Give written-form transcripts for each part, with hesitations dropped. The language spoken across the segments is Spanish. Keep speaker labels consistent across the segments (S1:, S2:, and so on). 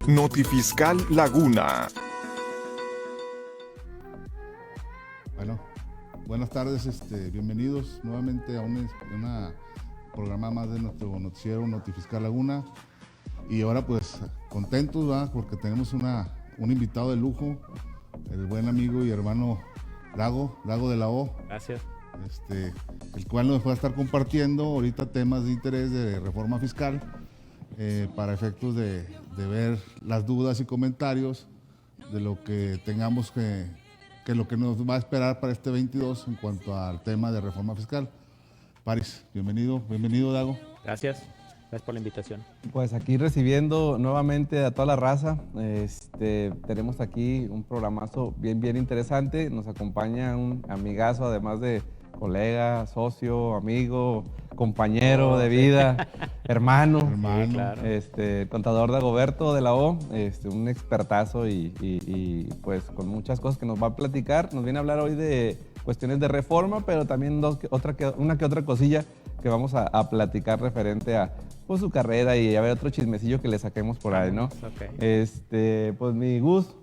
S1: Notifiscal Laguna.
S2: Bueno, buenas tardes, bienvenidos nuevamente a un programa más de nuestro noticiero Notifiscal Laguna. Y ahora pues contentos, ¿verdad? Porque tenemos un invitado de lujo, el buen amigo y hermano Dago de la O.
S3: Gracias.
S2: El cual nos va a estar compartiendo ahorita temas de interés de reforma fiscal para efectos de ver las dudas y comentarios de lo que tengamos que lo que nos va a esperar para este 22 en cuanto al tema de reforma fiscal. Paris, bienvenido Dago.
S3: Gracias por la invitación.
S4: Pues aquí recibiendo nuevamente a toda la raza. Tenemos aquí un programazo bien interesante. Nos acompaña un amigazo, además de colega, socio, amigo, compañero de vida, hermano.
S3: Sí, claro.
S4: Contador Dagoberto de la O, un expertazo y pues con muchas cosas que nos va a platicar. Nos viene a hablar hoy de cuestiones de reforma, pero también una que otra cosilla que vamos a platicar referente a pues, su carrera y a ver otro chismecillo que le saquemos por ahí, ¿no?
S3: Okay.
S4: Pues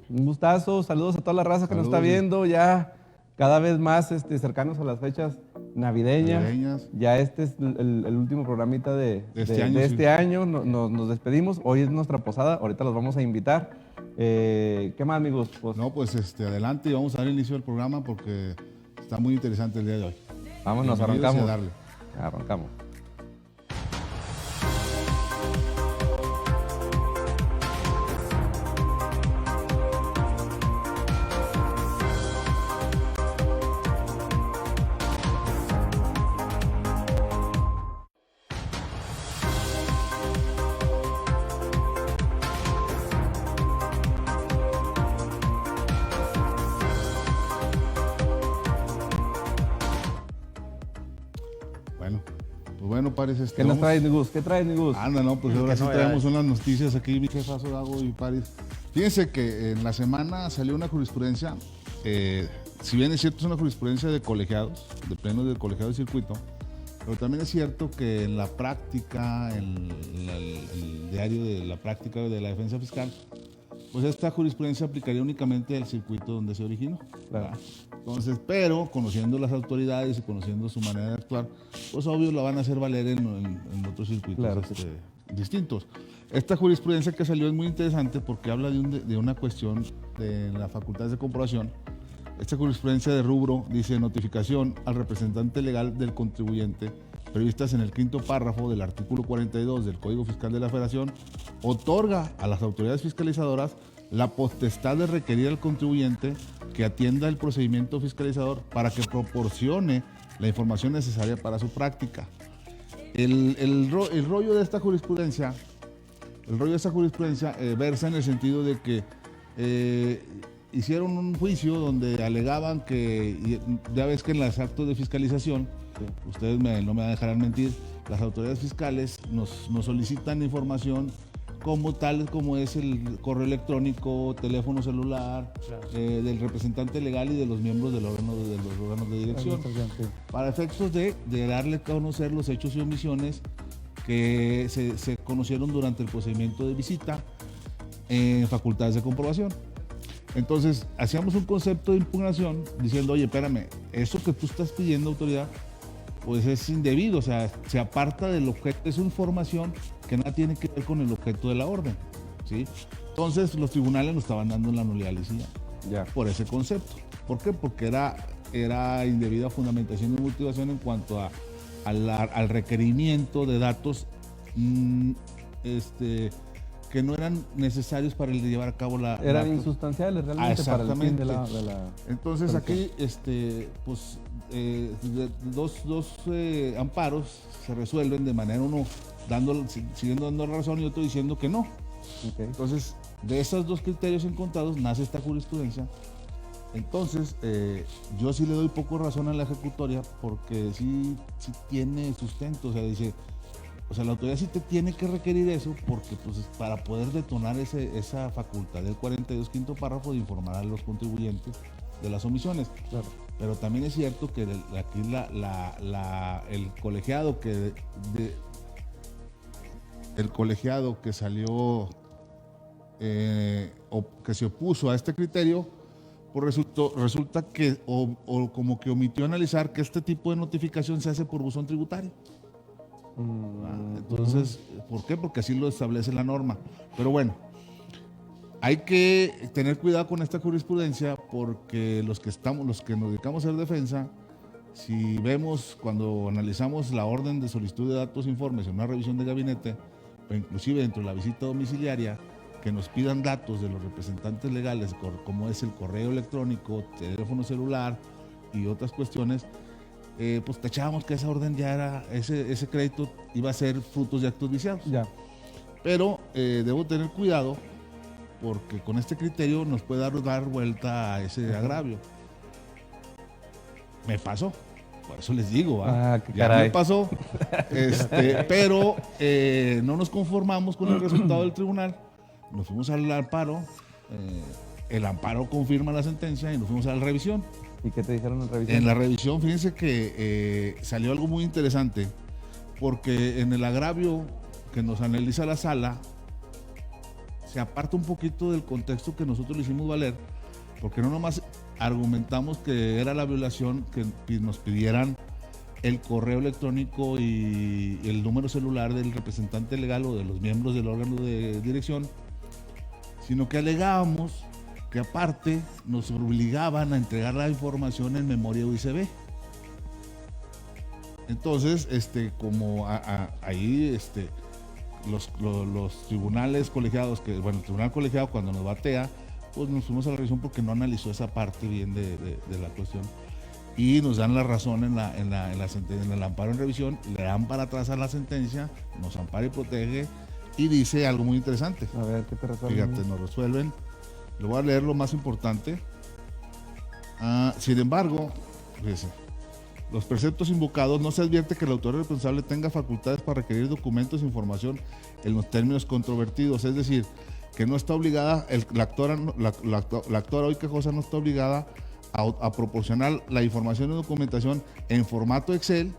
S4: un gustazo, saludos a toda la raza que nos está viendo ya cada vez más cercanos a las fechas navideñas. Ya este es el último programita de este año. Nos despedimos. Hoy es nuestra posada. Ahorita los vamos a invitar. ¿Qué más, amigos? Pues,
S2: no, pues adelante y vamos a dar inicio al programa porque está muy interesante el día de hoy.
S4: Vámonos, arrancamos. Arrancamos.
S2: Bueno, Paris,
S4: ¿Qué nos traes, Nigus? ¿Qué traes, Nigus?
S2: Anda, no, pues ahora sí traemos unas noticias aquí, mi jefazo Dago y Paris. Fíjense que en la semana salió una jurisprudencia, si bien es cierto es una jurisprudencia de colegiados, de plenos del colegiado de circuito, pero también es cierto que en la práctica, en el diario de la práctica de la defensa fiscal, pues esta jurisprudencia aplicaría únicamente al circuito donde se originó.
S4: Claro.
S2: Entonces, pero conociendo las autoridades y conociendo su manera de actuar, pues obvio la van a hacer valer en otros circuitos
S4: claro,
S2: distintos. Esta jurisprudencia que salió es muy interesante porque habla de una cuestión de las facultades de comprobación. Esta jurisprudencia de rubro dice notificación al representante legal del contribuyente previstas en el quinto párrafo del artículo 42 del Código Fiscal de la Federación, otorga a las autoridades fiscalizadoras la potestad de requerir al contribuyente que atienda el procedimiento fiscalizador para que proporcione la información necesaria para su práctica. El rollo de esta jurisprudencia, versa en el sentido de que hicieron un juicio donde alegaban que, ya ves que en los actos de fiscalización, ustedes no me dejarán mentir, las autoridades fiscales nos solicitan información como es el correo electrónico, teléfono celular, claro, del representante legal y de los miembros de los órganos de dirección, para efectos de darle a conocer los hechos y omisiones que se conocieron durante el procedimiento de visita en facultades de comprobación. Entonces, hacíamos un concepto de impugnación diciendo, oye, espérame, eso que tú estás pidiendo, autoridad, pues es indebido, o sea, se aparta del objeto, es información que nada tiene que ver con el objeto de la orden, ¿sí? Entonces, los tribunales nos estaban dando la nulidad por ese concepto. ¿Por qué? Porque era indebida fundamentación y motivación en cuanto al requerimiento de datos que no eran necesarios para el de llevar a cabo
S4: eran insustanciales realmente para el fin de la
S2: Entonces aquí pues dos amparos se resuelven de manera uno siguiendo dando razón y otro diciendo que no. Entonces de esos dos criterios encontrados nace esta jurisprudencia. Entonces yo sí le doy poco razón a la ejecutoria porque sí tiene sustento, o sea, la autoridad sí te tiene que requerir eso porque pues, para poder detonar esa facultad del 42 quinto párrafo de informar a los contribuyentes de las omisiones. Claro. Pero también es cierto que aquí el colegiado que salió o que se opuso a este criterio, pues resulta que o como que omitió analizar que este tipo de notificación se hace por buzón tributario. Entonces, ¿por qué? Porque así lo establece la norma. Pero bueno, hay que tener cuidado con esta jurisprudencia porque los que nos dedicamos a hacer defensa, si vemos cuando analizamos la orden de solicitud de datos e informes en una revisión de gabinete, o inclusive dentro de la visita domiciliaria, que nos pidan datos de los representantes legales, como es el correo electrónico, teléfono celular y otras cuestiones, pues tachábamos que esa orden ya era, ese crédito iba a ser frutos de actos viciados.
S4: Ya.
S2: Pero debo tener cuidado porque con este criterio nos puede dar vuelta a ese agravio. Me pasó, por eso les digo,
S4: qué
S2: ya
S4: caray.
S2: me pasó, pero no nos conformamos con el resultado del tribunal, nos fuimos al amparo, el amparo confirma la sentencia y nos fuimos a la revisión.
S4: ¿Y qué te dijeron en la revisión?
S2: En la revisión, fíjense que salió algo muy interesante, porque en el agravio que nos analiza la sala, se aparta un poquito del contexto que nosotros le hicimos valer, porque no nomás argumentamos que era la violación que nos pidieran el correo electrónico y el número celular del representante legal o de los miembros del órgano de dirección, sino que alegábamos que aparte nos obligaban a entregar la información en memoria USB. Entonces, como ahí los tribunales colegiados, el tribunal colegiado cuando nos batea, pues nos fuimos a la revisión porque no analizó esa parte bien de la cuestión. Y nos dan la razón en el amparo en revisión, le dan para atrás a la sentencia, nos ampara y protege, y dice algo muy interesante.
S4: A ver, ¿qué te resuelven?
S2: Fíjate, nos resuelven. Le voy a leer lo más importante. Sin embargo, fíjese, los preceptos invocados no se advierte que la autoridad responsable tenga facultades para requerir documentos e información en los términos controvertidos, es decir, que no está obligada, la actora hoy quejosa no está obligada a proporcionar la información y documentación en formato Excel,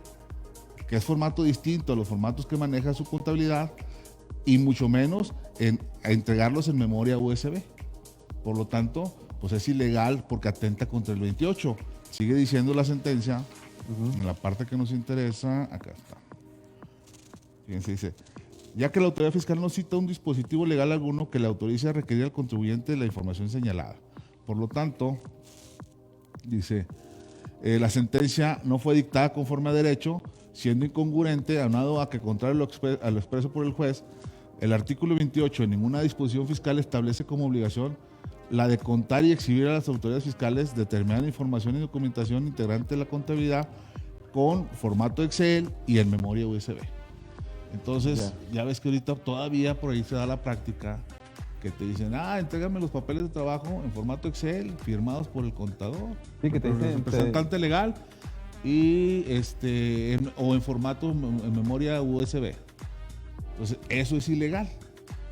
S2: que es formato distinto a los formatos que maneja su contabilidad, y mucho menos a entregarlos en memoria USB. Por lo tanto, pues es ilegal porque atenta contra el 28. Sigue diciendo la sentencia, en la parte que nos interesa, acá está. Fíjense, dice, ya que la autoridad fiscal no cita un dispositivo legal alguno que le autorice a requerir al contribuyente la información señalada. Por lo tanto, dice, la sentencia no fue dictada conforme a derecho, siendo incongruente, aunado a que, contrario a lo expreso por el juez, el artículo 28 en ninguna disposición fiscal establece como obligación la de contar y exhibir a las autoridades fiscales determinada información y documentación integrante de la contabilidad con formato Excel y en memoria USB. Entonces, ya ves que ahorita todavía por ahí se da la práctica que te dicen, entrégame los papeles de trabajo en formato Excel, firmados por el contador,
S4: sí, que te
S2: por el representante legal, y o en formato en memoria USB. Entonces, eso es ilegal.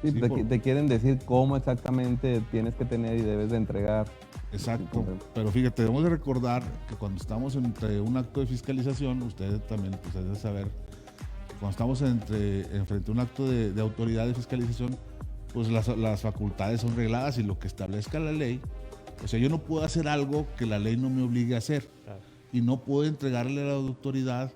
S4: Sí, te quieren decir cómo exactamente tienes que tener y debes de entregar.
S2: Exacto, pero fíjate, debemos de recordar que cuando estamos entre un acto de fiscalización, ustedes también pues, deben saber, cuando estamos frente a un acto de autoridad de fiscalización, pues las facultades son regladas y lo que establezca la ley, o sea, yo no puedo hacer algo que la ley no me obligue a hacer, claro, y no puedo entregarle a la autoridad,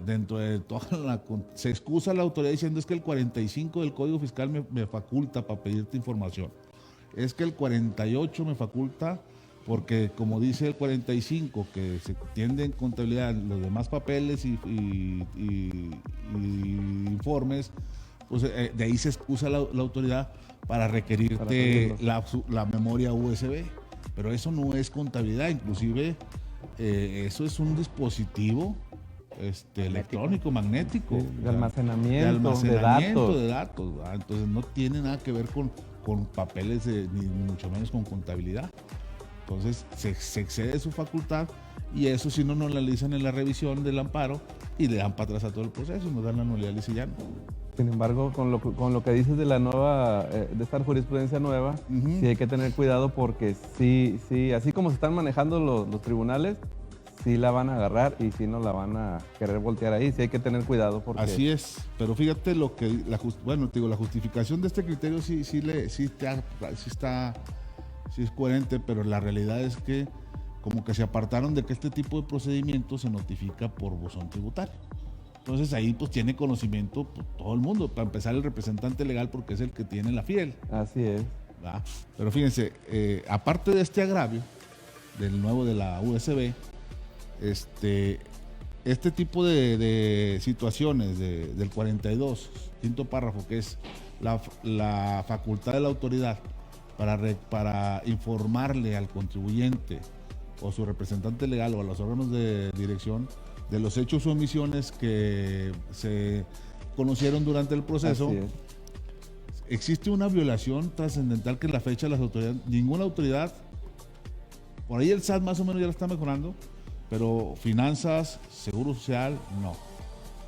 S2: dentro de toda se excusa la autoridad diciendo es que el 45 del Código Fiscal me faculta para pedirte información. Es que el 48 me faculta porque, como dice el 45, que se tiende en contabilidad los demás papeles y informes, pues de ahí se excusa la autoridad para requerirte la memoria USB. Pero eso no es contabilidad, inclusive eso es un dispositivo electrónico, magnético,
S4: de almacenamiento
S2: de datos. Entonces no tiene nada que ver con papeles, ni mucho menos con contabilidad. Entonces se excede su facultad y eso si no nos lo analizan en la revisión del amparo y le dan para atrás a todo el proceso y nos dan la nulidad lisillana.
S4: Sin embargo, con lo que dices de la nueva, de esta jurisprudencia nueva, sí hay que tener cuidado porque sí, así como se están manejando los tribunales, sí la van a agarrar y sí no la van a querer voltear ahí. Sí hay que tener cuidado porque...
S2: Así es, pero fíjate lo que, la justificación de este criterio sí es coherente, pero la realidad es que como que se apartaron de que este tipo de procedimiento se notifica por buzón tributario. Entonces ahí pues tiene conocimiento pues, todo el mundo, para empezar el representante legal porque es el que tiene la fiel.
S4: Así es.
S2: ¿Verdad? Pero fíjense, aparte de este agravio del nuevo de la USB, este tipo de situaciones del 42, quinto párrafo, que es la facultad de la autoridad para informarle al contribuyente o su representante legal o a los órganos de dirección de los hechos o omisiones que se conocieron durante el proceso. Existe una violación trascendental que en la fecha las autoridades, ninguna autoridad, por ahí el SAT más o menos ya lo está mejorando, pero finanzas, seguro social, no.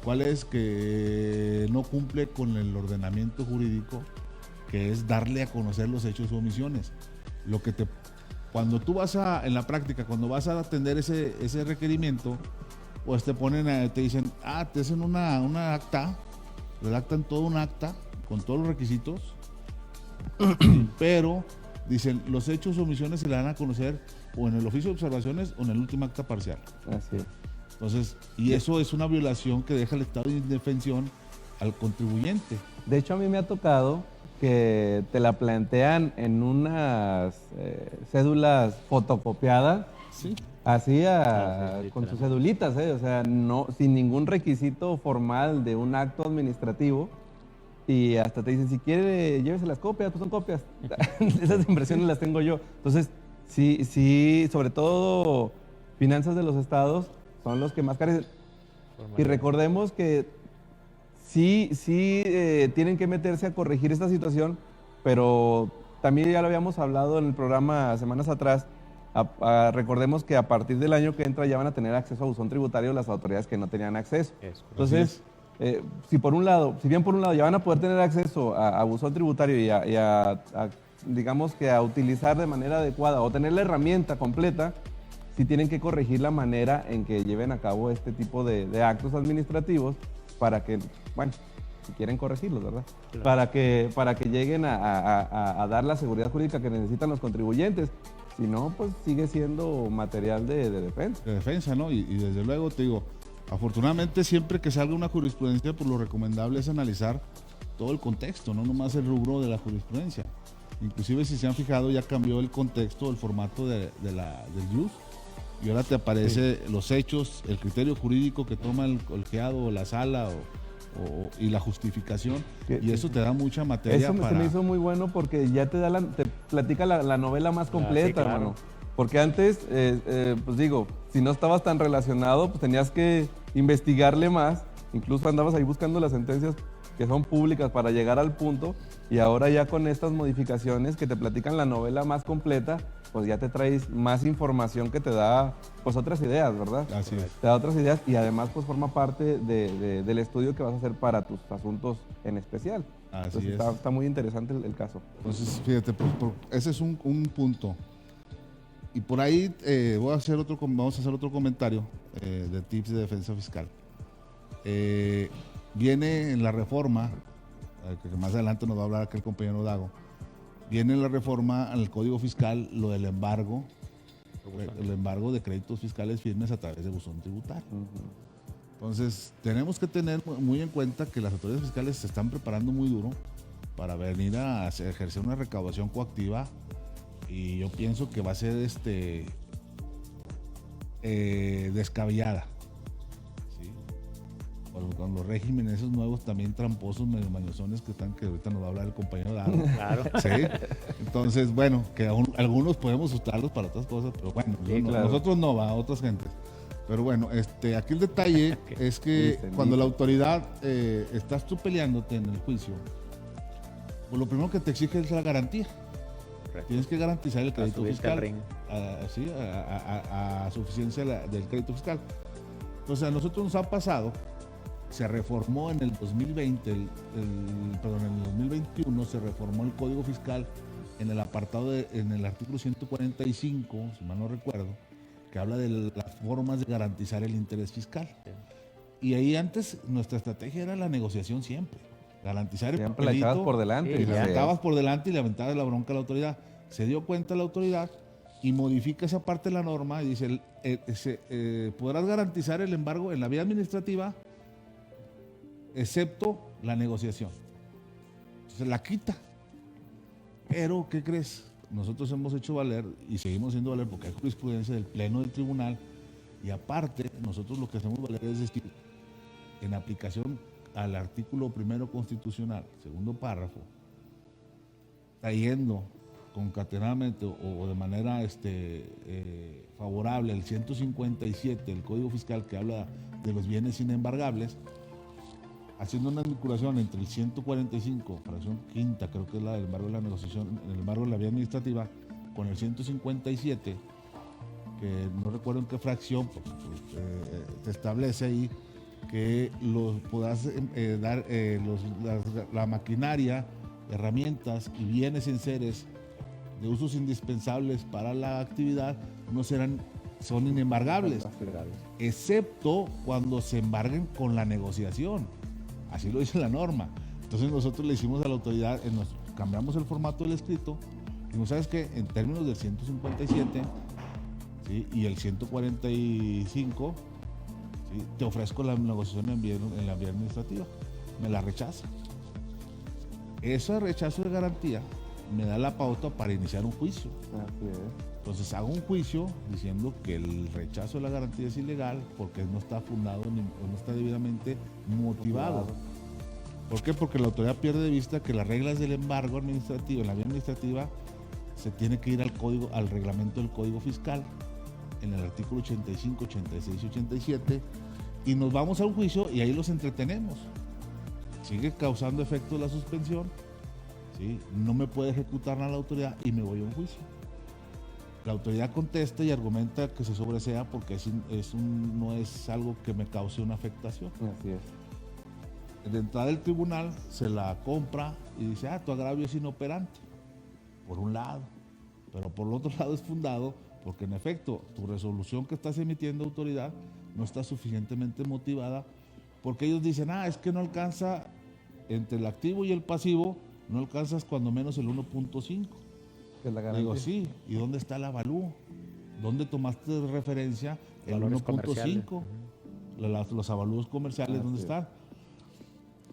S2: ¿Cuál es? Que no cumple con el ordenamiento jurídico, que es darle a conocer los hechos o omisiones. Cuando tú vas en la práctica, cuando vas a atender ese requerimiento, pues te dicen, te hacen una acta, redactan todo un acta con todos los requisitos, pero dicen, los hechos o omisiones se le dan a conocer o en el oficio de observaciones o en el último acta parcial.
S4: Así es.
S2: Entonces, eso es una violación que deja el estado de indefensión al contribuyente.
S4: De hecho, a mí me ha tocado que te la plantean en unas cédulas fotocopiadas,
S2: sí,
S4: así con sus cedulitas, o sea, no, sin ningún requisito formal de un acto administrativo. Y hasta te dicen, si quiere, llévese las copias, pues son copias. Esas impresiones las tengo yo. Entonces, sí, sobre todo finanzas de los estados son los que más carecen. Y recordemos que sí tienen que meterse a corregir esta situación, pero también ya lo habíamos hablado en el programa semanas atrás. Recordemos que a partir del año que entra ya van a tener acceso a buzón tributario las autoridades que no tenían acceso. Entonces, si bien por un lado ya van a poder tener acceso a buzón tributario y digamos que a utilizar de manera adecuada o tener la herramienta completa, sí tienen que corregir la manera en que lleven a cabo este tipo de actos administrativos para que, bueno, si quieren corregirlos, ¿verdad? Claro. Para que lleguen a dar la seguridad jurídica que necesitan los contribuyentes. Si no, pues sigue siendo material de defensa. De
S2: defensa, ¿no? Y desde luego te digo, afortunadamente siempre que salga una jurisprudencia, pues lo recomendable es analizar todo el contexto, no nomás el rubro de la jurisprudencia. Inclusive si se han fijado ya cambió el contexto, el formato del JUS y ahora te aparece los hechos, el criterio jurídico que toma el colegiado o la sala y la justificación, y eso te da mucha materia.
S4: Eso se me hizo muy bueno porque ya te platica la novela más completa, sí, claro, hermano. Porque antes, pues digo, si no estabas tan relacionado, pues tenías que investigarle más, incluso andabas ahí buscando las sentencias que son públicas para llegar al punto, y ahora ya con estas modificaciones que te platican la novela más completa, pues ya te traes más información que te da pues otras ideas, ¿verdad?
S2: Así es.
S4: Te da otras ideas y además pues forma parte del estudio que vas a hacer para tus asuntos en especial.
S2: Así
S4: entonces,
S2: es.
S4: Está muy interesante el caso.
S2: Entonces, fíjate, ese es un punto. Y por ahí vamos a hacer otro comentario de tips de defensa fiscal. Viene en la reforma, que más adelante nos va a hablar aquí el compañero Dago, viene en la reforma al Código Fiscal lo del embargo, el embargo de créditos fiscales firmes a través de buzón tributario. Entonces, tenemos que tener muy en cuenta que las autoridades fiscales se están preparando muy duro para venir a ejercer una recaudación coactiva, y yo pienso que va a ser descabellada. Con los regímenes esos nuevos también tramposos, medio mañosones que ahorita nos va a hablar el compañero Dado.
S3: Claro.
S2: ¿Sí? Entonces, bueno, que algunos podemos usarlos para otras cosas, pero bueno,
S4: sí, claro,
S2: nosotros no, va a otras gentes. Pero bueno, aquí el detalle es que cuando la autoridad estás tú peleándote en el juicio, pues lo primero que te exige es la garantía. Correcto. Tienes que garantizar el crédito fiscal a suficiencia del crédito fiscal. Entonces, a nosotros nos ha pasado. Se reformó en el 2020, en el 2021 se reformó el Código Fiscal en el apartado en el artículo 145, si mal no recuerdo, que habla de las formas de garantizar el interés fiscal. Y ahí antes nuestra estrategia era la negociación siempre. Garantizar el
S4: siempre
S2: papelito.
S4: la echabas por delante.
S2: Y la aventabas por delante y le aventabas la bronca a la autoridad. Se dio cuenta la autoridad y modifica esa parte de la norma y dice, podrás garantizar el embargo en la vía administrativa, excepto la negociación. Entonces la quita. Pero, ¿qué crees? Nosotros hemos hecho valer y seguimos haciendo valer porque hay jurisprudencia del Pleno del Tribunal y aparte nosotros lo que hacemos valer es decir, en aplicación al artículo 1 constitucional, segundo párrafo, trayendo concatenadamente o de manera favorable el 157 del Código Fiscal que habla de los bienes inembargables, haciendo una vinculación entre el 145, fracción quinta, creo que es la del embargo de la negociación, el embargo de la vía administrativa, con el 157, que no recuerdo en qué fracción, te establece ahí que podrás dar la maquinaria, herramientas y bienes enseres de usos indispensables para la actividad son inembargables, excepto cuando se embarguen con la negociación. Así lo dice la norma. Entonces nosotros le hicimos a la autoridad, cambiamos el formato del escrito, y no sabes que en términos del 157, ¿sí?, y el 145, ¿sí?, te ofrezco la negociación en la vía administrativa. Me la rechaza. Ese rechazo de garantía me da la pauta para iniciar un juicio.
S4: Así es.
S2: Entonces hago un juicio diciendo que el rechazo de la garantía es ilegal porque no está fundado no está debidamente motivado. ¿Por qué? Porque la autoridad pierde de vista que las reglas del embargo administrativo, en la vía administrativa, se tiene que ir al reglamento del Código Fiscal, en el artículo 85, 86 y 87, y nos vamos a un juicio y ahí los entretenemos. Sigue causando efecto la suspensión, ¿sí? No me puede ejecutar nada la autoridad y me voy a un juicio. La autoridad contesta y argumenta que se sobresea porque no es algo que me cause una afectación.
S4: Así es.
S2: De entrada del tribunal se la compra y dice, tu agravio es inoperante, por un lado, pero por el otro lado es fundado porque en efecto tu resolución que estás emitiendo, autoridad, no está suficientemente motivada porque ellos dicen, es que no alcanza entre el activo y el pasivo, no alcanzas cuando menos el 1.5. Digo, sí, ¿y dónde está el avalúo? ¿Dónde tomaste de referencia el 1.5? Los avalúos comerciales, ¿dónde están?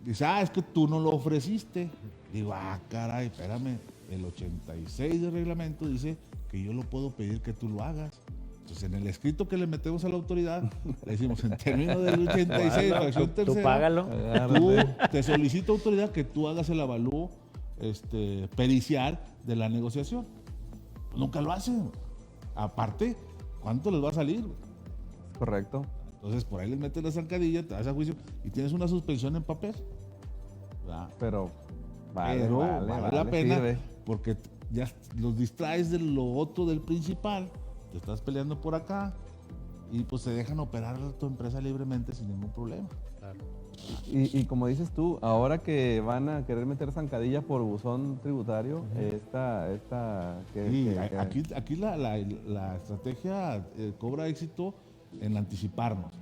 S2: Dice, es que tú no lo ofreciste. Digo, caray, espérame, el 86 del reglamento dice que yo lo puedo pedir que tú lo hagas. Entonces, en el escrito que le metemos a la autoridad, le decimos, en términos del 86, fracción tercera,
S3: tú págalo.
S2: Te solicito, autoridad, que tú hagas el avalúo pericial de la negociación. Nunca lo hacen. Aparte, ¿cuánto les va a salir?
S4: Correcto.
S2: Entonces, por ahí les metes la zancadilla, te vas a juicio y tienes una suspensión en papel. ¿Verdad?
S4: Pero vale
S2: la pena,
S4: sirve.
S2: porque ya los distraes de lo otro del principal, te estás peleando por acá y pues te dejan operar tu empresa libremente sin ningún problema.
S3: Claro.
S4: Y como dices tú, ahora que van a querer meter zancadilla por buzón tributario,
S2: aquí la estrategia cobra éxito en anticiparnos.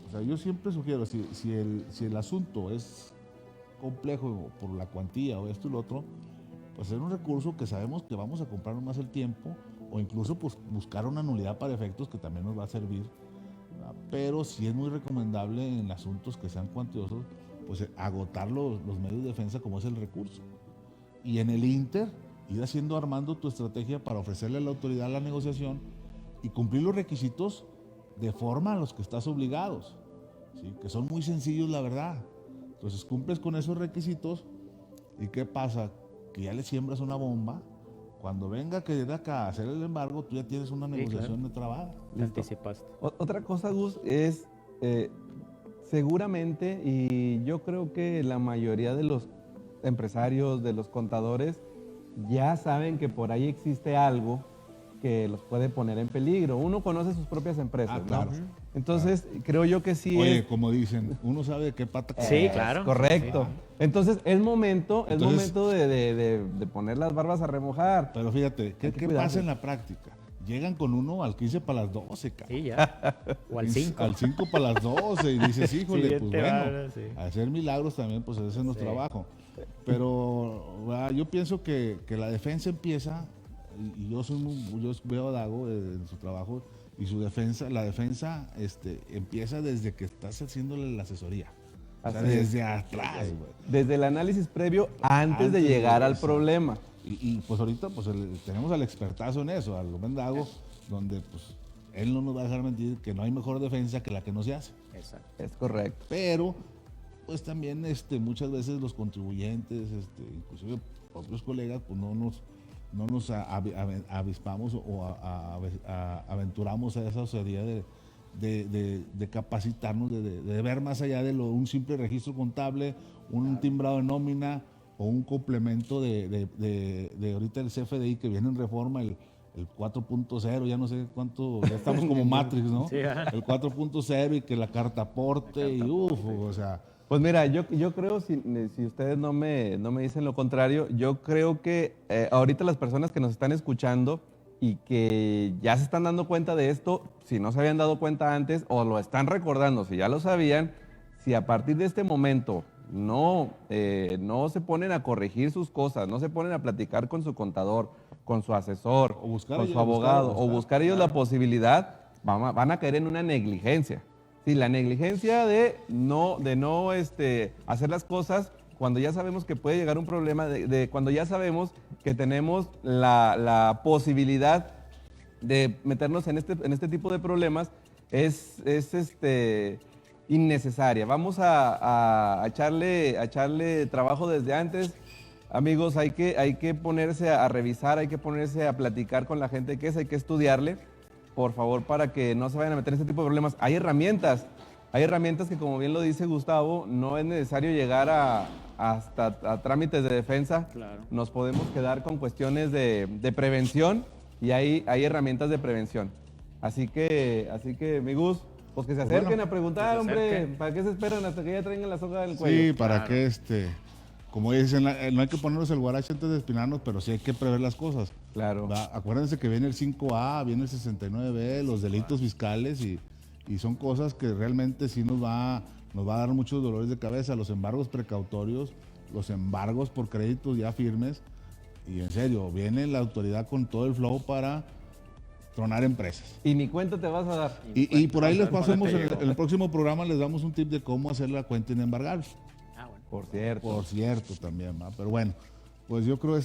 S2: O sea, yo siempre sugiero, si el asunto es complejo por la cuantía o esto y lo otro, pues hacer un recurso que sabemos que vamos a comprar más el tiempo o incluso pues buscar una nulidad para efectos que también nos va a servir. Pero sí es muy recomendable en asuntos que sean cuantiosos, pues agotar los medios de defensa como es el recurso. Y en el inter, ir armando tu estrategia para ofrecerle a la autoridad la negociación y cumplir los requisitos de forma a los que estás obligados, ¿sí? Que son muy sencillos, la verdad. Entonces cumples con esos requisitos y ¿qué pasa? Que ya le siembras una bomba. Cuando venga que de acá a hacer el embargo, tú ya tienes una negociación de trabada.
S3: Te anticipaste.
S4: Otra cosa, Gus, es seguramente, y yo creo que la mayoría de los empresarios, de los contadores, ya saben que por ahí existe algo que los puede poner en peligro. Uno conoce sus propias empresas,
S2: claro.
S4: ¿no? Entonces, creo yo que sí.
S2: Oye, como dicen, uno sabe de qué pata.
S3: Sí, claro.
S4: Correcto.
S3: Sí.
S4: Entonces, es momento de poner las barbas a remojar.
S2: Pero fíjate, ¿qué pasa en la práctica? llegan con uno al 15 para las 12, cabrón.
S3: Sí, ya. O al 5.
S2: Al 5 para las 12 y dices, híjole, pues
S3: Siguiente
S2: bueno,
S3: barra, sí.
S2: hacer milagros también, pues ese es nuestro trabajo. Pero yo pienso que la defensa empieza, y yo veo a Dago en su trabajo, y la defensa empieza desde que estás haciéndole la asesoría. O sea, desde atrás, güey.
S4: Desde el análisis previo antes de llegar al problema.
S2: Y pues ahorita pues tenemos al expertazo en eso, al Rubén Dago, donde pues él no nos va a dejar mentir que no hay mejor defensa que la que no se hace.
S3: Exacto.
S4: Es correcto.
S2: Pero pues también muchas veces los contribuyentes, inclusive propios colegas, pues no nos avispamos o aventuramos a esa osadía de capacitarnos, de ver más allá de un simple registro contable, un timbrado de nómina o un complemento de ahorita el CFDI que viene en reforma, el 4.0, ya no sé cuánto, ya estamos como Matrix, ¿no?
S3: Sí,
S2: el 4.0 y que la carta aporte y o sea.
S4: Pues mira, yo creo, si ustedes no me dicen lo contrario, yo creo que ahorita las personas que nos están escuchando y que ya se están dando cuenta de esto, si no se habían dado cuenta antes o lo están recordando, si ya lo sabían, si a partir de este momento no se ponen a corregir sus cosas, no se ponen a platicar con su contador, con su asesor, con su abogado, o buscar ellos la posibilidad, van a caer en una negligencia. Sí, la negligencia de no hacer las cosas cuando ya sabemos que puede llegar un problema, cuando ya sabemos que tenemos la posibilidad de meternos en este tipo de problemas, es innecesaria. Vamos a echarle trabajo desde antes. Amigos, hay que ponerse a revisar, hay que ponerse a platicar con la gente hay que estudiarle, por favor, para que no se vayan a meter en este tipo de problemas. Hay herramientas que, como bien lo dice Gustavo, no es necesario llegar hasta trámites de defensa.
S3: Claro.
S4: Nos podemos quedar con cuestiones de prevención y hay herramientas de prevención. Así que, mi Gus, pues que se acerquen a preguntar, hombre. ¿Para qué se esperan hasta que ya traigan la soga del cuello?
S2: Sí, para que como dicen, no hay que ponernos el guarache antes de espinarnos, pero sí hay que prever las cosas.
S4: Claro.
S2: Acuérdense que viene el 5A, viene el 69B, los delitos fiscales y son cosas que realmente sí nos va a dar muchos dolores de cabeza. Los embargos precautorios, los embargos por créditos ya firmes. Y en serio, viene la autoridad con todo el flow para tronar empresas.
S4: Y ni cuenta te vas a dar.
S2: Y por ahí les pasamos, en el próximo programa les damos un tip de cómo hacer la cuenta inembargable.
S4: Por cierto.
S2: Por cierto también, ¿va? Pero bueno, pues yo creo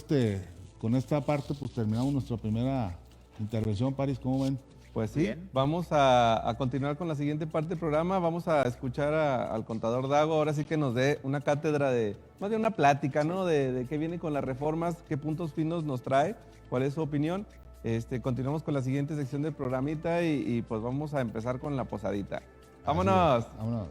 S2: con esta parte pues terminamos nuestra primera intervención, Paris, ¿cómo ven?
S4: Pues sí,
S3: Bien.
S4: Vamos a continuar con la siguiente parte del programa, vamos a escuchar al contador Dago, ahora sí que nos dé una cátedra más de una plática, ¿no? De qué viene con las reformas, qué puntos finos nos trae, cuál es su opinión. Continuamos con la siguiente sección del programita y pues vamos a empezar con la posadita. ¡Vámonos!
S2: Vámonos.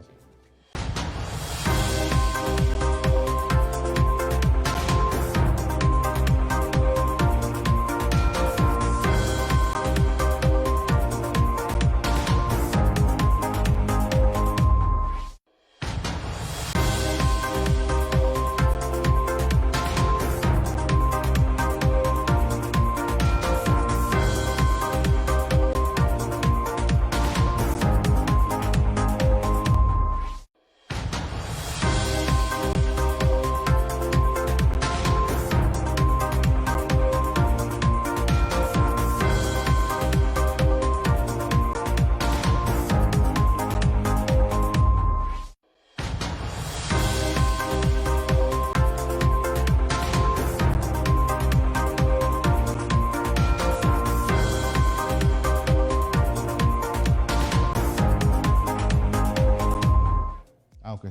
S2: Ok.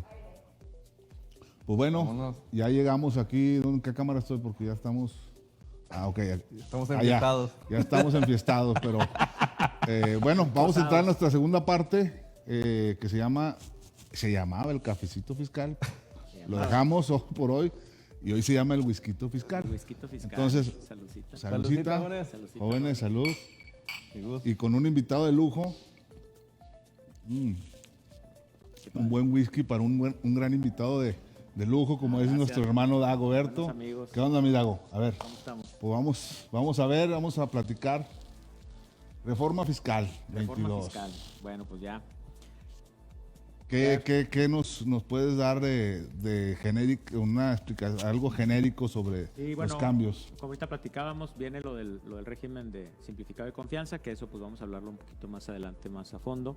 S2: Pues bueno,
S4: Vámonos.
S2: ya llegamos aquí. ¿En qué cámara estoy? Porque ya estamos. Ok.
S4: Estamos
S2: Ya
S4: enfiestados.
S2: estamos enfiestados, pero bueno, vamos a entrar en nuestra segunda parte que se llamaba el cafecito fiscal. Lo dejamos hoy por hoy y hoy se llama el whisquito fiscal.
S3: Whisky fiscal.
S2: Entonces,
S3: Saludcita.
S2: saludcita,
S4: jóvenes.
S2: jóvenes, salud.
S4: Mi gusto.
S2: Y con un invitado de lujo. Un buen whisky para un gran invitado de lujo, como es nuestro hermano Dagoberto.
S3: Buenos amigos.
S2: ¿Qué onda, mi Dago? A ver,
S3: ¿Cómo estamos?
S2: pues vamos a ver, vamos a platicar Reforma fiscal,
S5: Reforma
S2: 22.
S5: fiscal. Bueno, pues ya.
S2: ¿Qué nos puedes dar de genérico, una explicación, algo genérico sobre
S5: Y
S2: los cambios?
S5: Como ahorita platicábamos, viene lo del régimen de simplificado de confianza, que eso pues vamos a hablarlo un poquito más adelante, más a fondo.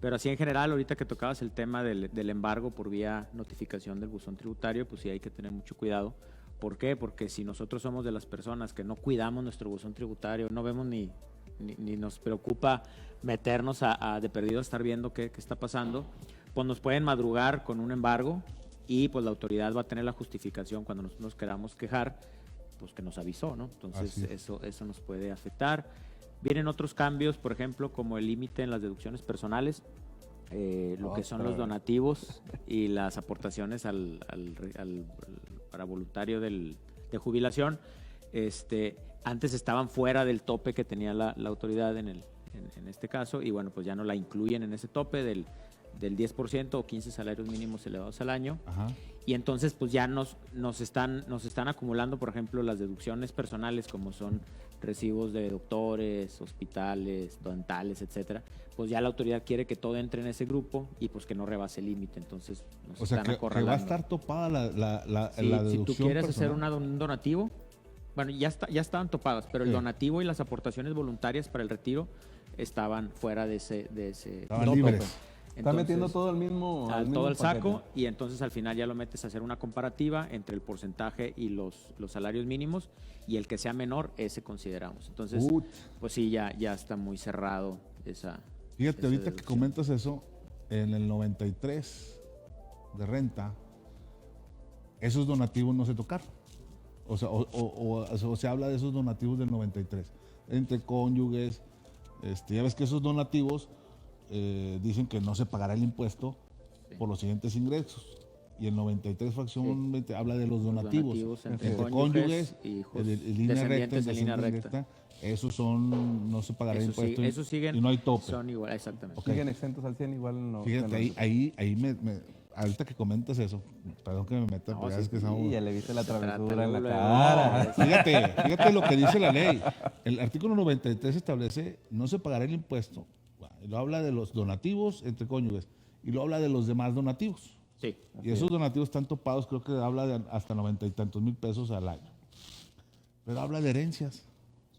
S5: Pero así en general, ahorita que tocabas el tema del embargo por vía notificación del buzón tributario, pues sí hay que tener mucho cuidado. ¿Por qué? Porque si nosotros somos de las personas que no cuidamos nuestro buzón tributario, no vemos ni nos preocupa meternos de perdido a estar viendo qué está pasando, pues nos pueden madrugar con un embargo y pues la autoridad va a tener la justificación cuando nosotros nos queramos quejar, pues que nos avisó, ¿no? Entonces eso nos puede afectar. Vienen otros cambios, por ejemplo, como el límite en las deducciones personales, lo que son los donativos y las aportaciones para voluntario de jubilación. Antes estaban fuera del tope que tenía la autoridad en este caso, y bueno, pues ya no la incluyen en ese tope del 10% o 15 salarios mínimos elevados al año.
S2: Ajá.
S5: Y entonces pues ya nos están acumulando, por ejemplo, las deducciones personales, como son recibos de doctores, hospitales, dentales, etcétera. Pues ya la autoridad quiere que todo entre en ese grupo y pues que no rebase el límite. Entonces nos
S2: O sea,
S5: están acorralando.
S2: que va a estar topada la
S5: Sí,
S2: deducción
S5: si tú quieres
S2: personal.
S5: hacer un donativo, bueno, ya estaban topadas, pero el donativo y las aportaciones voluntarias para el retiro estaban fuera de ese
S2: Estaban
S5: tope.
S2: libres.
S4: Está metiendo todo al mismo
S5: todo el saco,
S4: paquete.
S5: y entonces al final ya lo metes a hacer una comparativa entre el porcentaje y los salarios mínimos, y el que sea menor, ese consideramos. Entonces, pues sí, ya está muy cerrado esa.
S2: Fíjate,
S5: esa
S2: ahorita que
S5: deducción.
S2: comentas eso, en el 93 de renta, esos donativos no se tocaron. O sea, o se habla de esos donativos del 93, entre cónyuges. Ya ves que esos donativos dicen que no se pagará el impuesto por los siguientes ingresos. Y el 93 fracción 20 habla de los donativos
S5: entre
S2: cónyuges,
S5: hijos,
S2: línea recta,
S5: descendientes de línea recta.
S2: indirecta. Esos no se pagará
S5: Eso
S2: impuesto
S5: esos siguen,
S2: y no hay tope.
S5: son igual, exactamente.
S2: Ok.
S4: Siguen exentos al 100 igual no.
S2: Fíjate, ahí ahorita que comentas eso, perdón que me meta, pero ya es que estamos...
S4: Sí, ya le viste la travesura en la
S5: luego.
S4: cara.
S2: Fíjate lo que dice la ley. El artículo 93 establece no se pagará el impuesto. Y lo habla de los donativos entre cónyuges y lo habla de los demás donativos.
S5: Sí.
S2: Y esos donativos están topados, creo que habla de hasta 90 y tantos mil pesos al año. Pero habla de herencias.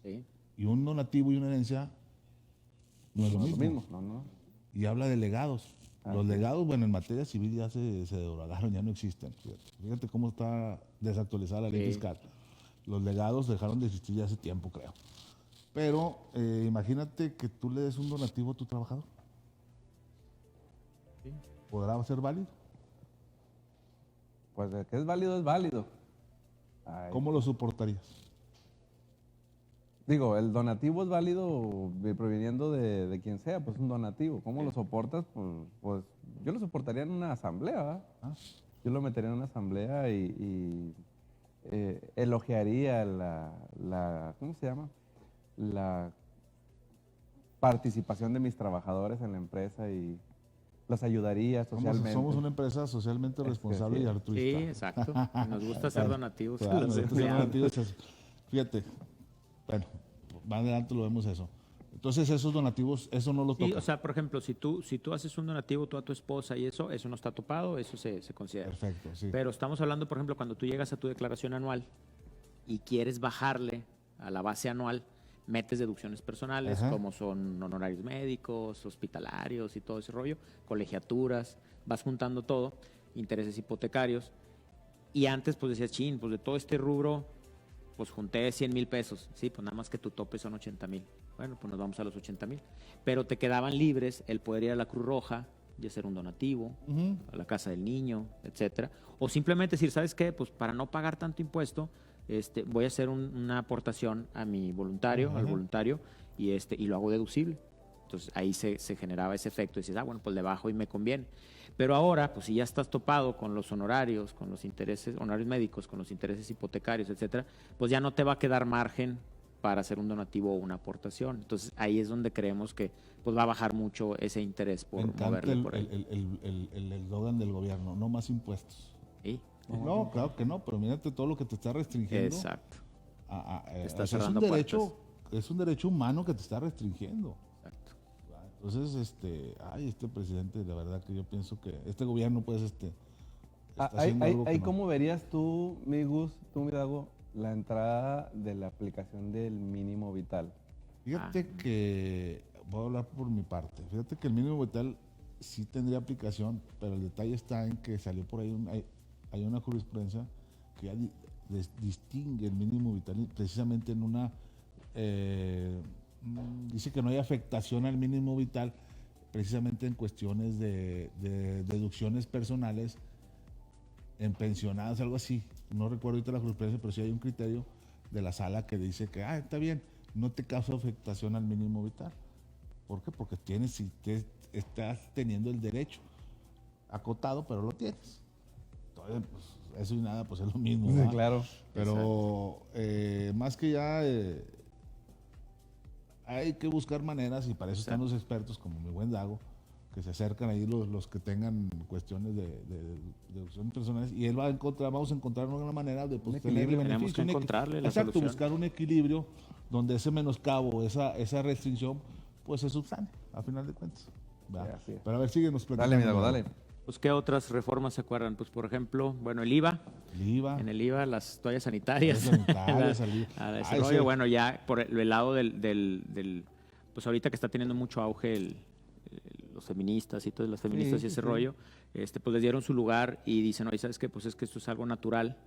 S5: Sí.
S2: Y un donativo y una herencia no es lo mismo.
S4: No.
S2: Y habla de legados. Los legados, bueno, en materia civil ya se derogaron, ya no existen. Fíjate cómo está desactualizada la ley fiscal. Los legados dejaron de existir ya hace tiempo, creo. Pero imagínate que tú le des un donativo a tu trabajador.
S5: Sí.
S2: ¿Podrá ser válido?
S4: Pues de que es válido, es válido. Ay.
S2: ¿Cómo lo soportarías?
S4: Digo, el donativo es válido proveniendo de quien sea, pues un donativo. ¿Cómo lo soportas? Pues yo lo soportaría en una asamblea, ¿verdad? Yo lo metería en una asamblea y elogiaría ¿cómo se llama? La participación de mis trabajadores en la empresa y los ayudaría socialmente.
S2: Somos una empresa socialmente responsable y altruista.
S5: Sí, exacto. Nos gusta hacer donativos. a
S2: Claro,
S5: los
S2: nos gusta hacer
S5: empleados.
S2: donativos. Fíjate, bueno, más adelante lo vemos eso. Entonces esos donativos, eso no lo toca.
S5: Sí, o sea, por ejemplo, si tú haces un donativo tú a tu esposa y eso no está topado, eso se considera.
S2: Perfecto, sí.
S5: Pero estamos hablando, por ejemplo, cuando tú llegas a tu declaración anual y quieres bajarle a la base anual, metes deducciones personales,
S2: Ajá.
S5: como son honorarios médicos, hospitalarios y todo ese rollo, colegiaturas, vas juntando todo, intereses hipotecarios. Y antes, pues decías, chin, pues de todo este rubro, pues junté 100,000 pesos. Sí, pues nada más que tu tope son 80,000. Bueno, pues nos vamos a los 80,000. Pero te quedaban libres el poder ir a la Cruz Roja y hacer un donativo, a la Casa del Niño, etcétera. O simplemente decir, ¿sabes qué? Pues para no pagar tanto impuesto, voy a hacer una aportación a mi voluntario, al voluntario, y lo hago deducible. Entonces ahí se generaba ese efecto. Y dices, bueno, pues le bajo y me conviene. Pero ahora, pues si ya estás topado con los honorarios, con los intereses, honorarios médicos, con los intereses hipotecarios, etcétera, pues ya no te va a quedar margen para hacer un donativo o una aportación. Entonces ahí es donde creemos que pues va a bajar mucho ese interés por
S2: Me encanta
S5: moverle por ahí.
S2: el eslogan del gobierno, no más impuestos.
S5: Sí,
S2: No, claro que no, pero mírate todo lo que te está restringiendo.
S5: exacto.
S2: Te
S5: está
S2: es
S5: cerrando
S2: un derecho es un derecho humano que te está restringiendo.
S5: Exacto.
S2: Entonces, este presidente, la verdad que yo pienso que este gobierno, pues, está haciendo algo que no.
S4: ¿Cómo verías tú, mi Gus, tú, mi Dago, la entrada de la aplicación del mínimo vital?
S2: Fíjate que, voy a hablar por mi parte, fíjate que el mínimo vital sí tendría aplicación, pero el detalle está en que salió por ahí, hay una jurisprudencia que ya distingue el mínimo vital precisamente en una, dice que no hay afectación al mínimo vital precisamente en cuestiones de deducciones personales en pensionados, algo así. No recuerdo ahorita la jurisprudencia, pero sí hay un criterio de la sala que dice que, está bien, no te causa afectación al mínimo vital. ¿Por qué? Porque si estás teniendo el derecho acotado, pero lo tienes. Entonces, pues, eso y nada, pues es lo mismo.
S4: Sí,
S2: ¿verdad?
S4: claro.
S2: Pero más que ya hay que buscar maneras, y para eso están los expertos como mi buen Dago, que se acercan ahí los que tengan cuestiones de deducciones personales, y él vamos a encontrar una manera de pues, tener
S5: Tenemos
S2: beneficio.
S5: que encontrarle la
S2: Exacto,
S5: solución.
S2: buscar un equilibrio donde ese menoscabo, esa restricción, pues se subsane, a final de cuentas. ¿verdad?
S4: Sí, así es.
S2: Pero a ver, síguenos platicando.
S4: Dale, mi Dago, dale.
S5: Pues, ¿qué otras reformas se acuerdan? Pues, por ejemplo, bueno, el IVA.
S2: El IVA.
S5: En el IVA, las toallas sanitarias. Ese rollo,
S2: ese.
S5: bueno, ya por el lado pues ahorita que está teniendo mucho auge los feministas y todas las feministas
S4: Sí,
S5: y ese
S4: sí.
S5: rollo, pues les dieron su lugar y dicen, oye, ¿sabes qué? Pues es que esto es algo natural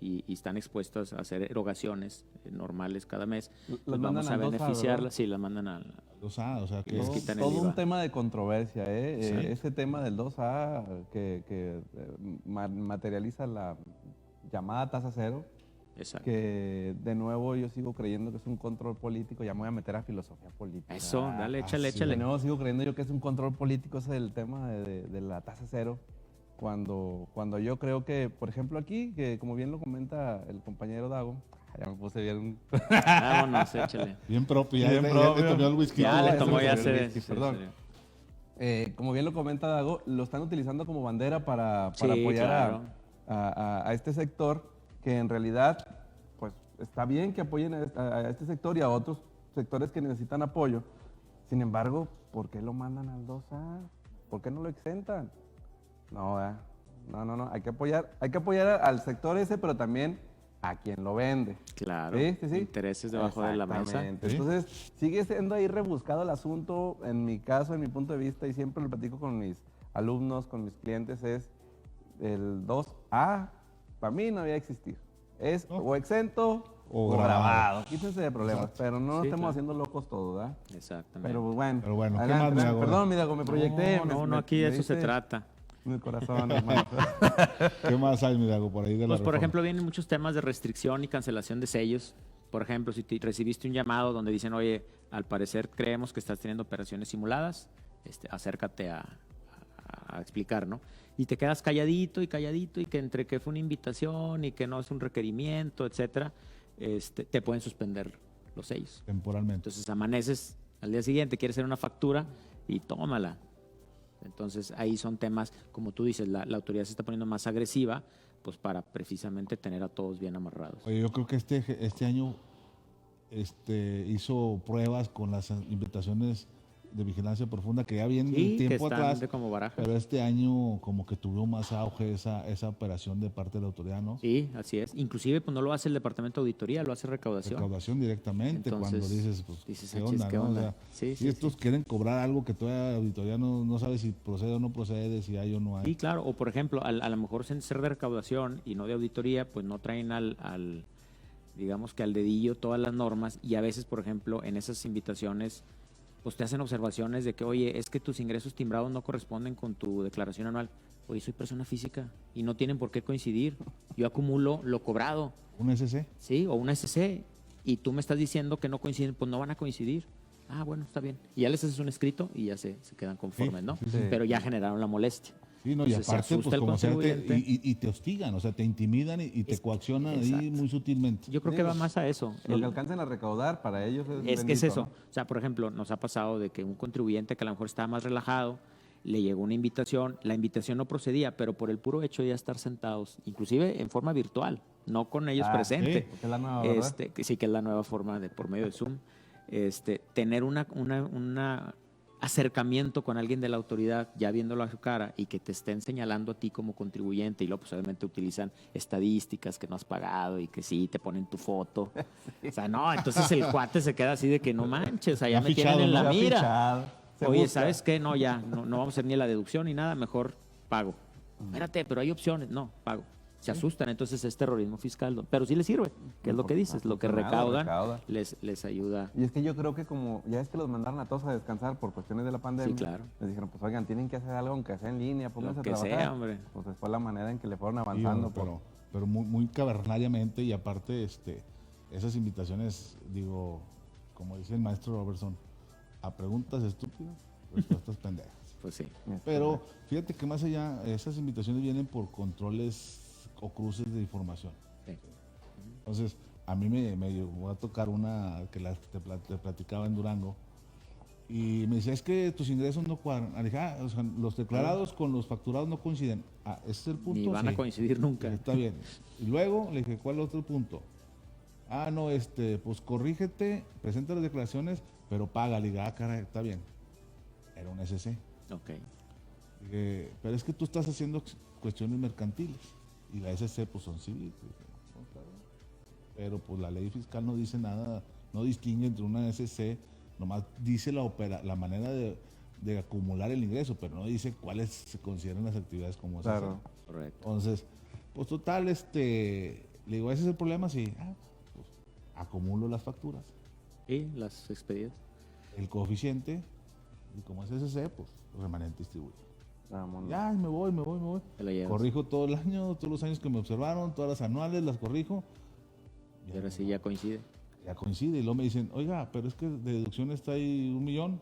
S5: y están expuestas a hacer erogaciones normales cada mes.
S4: Las
S5: Pues
S4: mandan
S5: vamos a
S4: al 2A,
S5: beneficiarlas.
S4: ¿verdad?
S5: Sí, las mandan al...
S2: O sea, que
S5: Les quitan el
S4: Todo
S5: IVA.
S4: un tema de controversia, ¿eh?
S5: Sí.
S4: Ese tema del 2A que materializa la llamada tasa cero,
S5: Exacto.
S4: que de nuevo yo sigo creyendo que es un control político, ya me voy a meter a filosofía política.
S5: Eso, dale, échale,
S2: sí.
S4: De
S5: échale.
S4: nuevo sigo creyendo yo que es un control político ese del tema de la tasa cero, cuando yo creo que, por ejemplo aquí, que como bien lo comenta el compañero Dago, ya me puse bien...
S5: Vámonos, échale.
S2: bien propio, ya,
S4: Bien
S2: ya
S4: propio.
S2: le tomó el whisky.
S5: Ya le
S4: eso
S5: tomó,
S4: me
S5: ya
S4: salió el
S5: se...
S4: whisky,
S5: sí,
S4: perdón.
S5: sí.
S4: Como bien lo comenta Dago, lo están utilizando como bandera para
S5: Sí,
S4: apoyar
S5: claro.
S4: a este sector, que en realidad, pues está bien que apoyen a este sector y a otros sectores que necesitan apoyo. Sin embargo, ¿por qué lo mandan al 2A? ¿Por qué no lo exentan? No, no, hay que apoyar al sector ese, pero también a quien lo vende.
S5: Claro.
S4: Sí.
S5: Intereses debajo de la mesa.
S4: Exactamente.
S2: Sí.
S4: Entonces, sigue siendo ahí rebuscado el asunto, en mi caso, en mi punto de vista, y siempre lo platico con mis alumnos, con mis clientes, es el 2A, para mí no debe existir. Es
S2: No.
S4: o exento
S2: O
S4: o
S2: grabado.
S4: grabado. Quítense de problemas, pero no nos
S5: Sí,
S4: estemos
S5: claro.
S4: haciendo locos todos, ¿verdad?
S5: Exactamente.
S4: Pero bueno,
S2: Pero bueno, ¿qué
S4: adelante,
S2: más, mi
S4: adelante.
S2: Dago?
S4: Perdón, mi Dago, me proyecté.
S5: No, aquí de eso se
S4: hice
S5: trata.
S4: Mi corazón, hermano.
S2: ¿Qué más hay, mi Dago, por ahí de la
S5: Pues, por
S2: reforma?
S5: ejemplo, vienen muchos temas de restricción y cancelación de sellos. Por ejemplo, si recibiste un llamado donde dicen, oye, al parecer creemos que estás teniendo operaciones simuladas, acércate a explicar, ¿no? Y te quedas calladito y que entre que fue una invitación y que no es un requerimiento, etcétera, te pueden suspender los sellos.
S2: Temporalmente.
S5: Entonces amaneces al día siguiente, quieres hacer una factura y tómala. Entonces ahí son temas, como tú dices, la autoridad se está poniendo más agresiva, pues para precisamente tener a todos bien amarrados.
S2: Oye, yo creo que este año hizo pruebas con las invitaciones de vigilancia profunda que ya vienen
S5: Sí, que
S2: tiempo
S5: están
S2: atrás,
S5: de como baraja.
S2: pero este año como que tuvo más auge esa operación de parte de la autoridad, ¿no?
S5: Sí, así es. Inclusive pues no lo hace el departamento de auditoría, lo hace recaudación.
S2: Recaudación directamente.
S5: Entonces,
S2: cuando dices, pues,
S5: dices,
S2: ¿qué
S5: "Achis,
S2: onda?
S5: ¿qué
S2: no?" O
S5: onda?
S2: sea,
S5: Sí,
S2: y
S5: sí,
S2: estos quieren cobrar algo que todavía la auditoría no sabe si procede o no procede, si hay o no hay.
S5: Sí, claro. O por ejemplo, a lo mejor sin ser de recaudación y no de auditoría, pues no traen digamos que al dedillo todas las normas y a veces, por ejemplo, en esas invitaciones pues te hacen observaciones de que, oye, es que tus ingresos timbrados no corresponden con tu declaración anual. Oye, soy persona física y no tienen por qué coincidir. Yo acumulo lo cobrado,
S2: ¿Un SC?
S5: ¿sí? O una SC. Y tú me estás diciendo que no coinciden, pues no van a coincidir. Ah, bueno, está bien. Y ya les haces un escrito y ya se quedan conformes,
S2: Sí,
S5: ¿no?
S2: sí, sí.
S5: Pero ya generaron la molestia.
S2: Sí, no, y
S5: Entonces, se
S2: aparte,
S5: asusta
S2: pues
S5: el
S2: como sea,
S5: contribuyente.
S2: y te hostigan, o sea, te intimidan y te coaccionan ahí
S5: exacto.
S2: muy sutilmente.
S5: Yo creo que va más a eso.
S4: Lo que alcancen a recaudar para ellos
S5: Es
S4: bendito,
S5: que es eso.
S4: ¿no?
S5: O sea, por ejemplo, nos ha pasado de que un contribuyente que a lo mejor estaba más relajado, le llegó una invitación, la invitación no procedía, pero por el puro hecho de ya estar sentados, inclusive en forma virtual, no con ellos presentes.
S4: porque es la nueva, ¿verdad?
S5: Sí, que es la nueva forma por medio de Zoom. tener un acercamiento con alguien de la autoridad, ya viéndolo a su cara, y que te estén señalando a ti como contribuyente, y luego pues obviamente utilizan estadísticas que no has pagado y que sí, te ponen tu foto. O sea, no, entonces el cuate se queda así de que no manches, o sea, ya me tienen en la mira. Oye, ¿sabes qué? No, ya, no vamos a hacer ni la deducción ni nada, mejor pago. Espérate, pero hay opciones. No, pago. Se asustan, entonces es terrorismo fiscal. Pero sí les sirve, que es lo que dices, lo que recaudan les ayuda.
S4: Y es que yo creo que como ya es que los mandaron a todos a descansar por cuestiones de la pandemia,
S5: sí, claro.
S4: Les dijeron, pues oigan, tienen que hacer algo aunque sea en línea, pónganse a trabajar.
S5: Sea, hombre.
S4: Pues fue la manera en que le fueron avanzando.
S2: Sí, pero muy, muy cavernariamente, y aparte esas invitaciones, digo, como dice el maestro Robertson, a preguntas estúpidas, respuestas pendejas.
S5: Pues sí.
S2: Pero fíjate que más allá, esas invitaciones vienen por controles o cruces de información.
S5: Sí.
S2: Entonces, a mí me llegó a tocar una que te platicaba en Durango, y me decía, es que tus ingresos no cuadran. Le dije, o sea, los declarados con los facturados no coinciden. Ese es el punto.
S5: Ni van a coincidir nunca.
S2: Está bien. Y luego le dije, ¿cuál es el otro punto? No, pues corrígete, presenta las declaraciones, pero paga. Le dije, caray, está bien. Era un SC.
S5: Ok.
S2: Dije, pero es que tú estás haciendo cuestiones mercantiles, y la SC pues son civiles. Pero pues la ley fiscal no dice nada, no distingue entre una SC, nomás dice la manera de acumular el ingreso, pero no dice cuáles se consideran las actividades como SC.
S4: Claro.
S5: Correcto.
S2: Entonces, pues total, le digo, ¿ese es el problema? Sí, pues acumulo las facturas.
S5: ¿Y las expedidas?
S2: El coeficiente, y como es SC, pues remanente distribuido.
S4: Vámonos.
S2: Ya, me voy.
S5: Te la llevas.
S2: Corrijo todo el año, todos los años que me observaron, todas las anuales, las corrijo.
S5: Y ahora sí ya coincide.
S2: Ya coincide. Y luego me dicen, oiga, pero es que de deducciones está ahí 1 millón,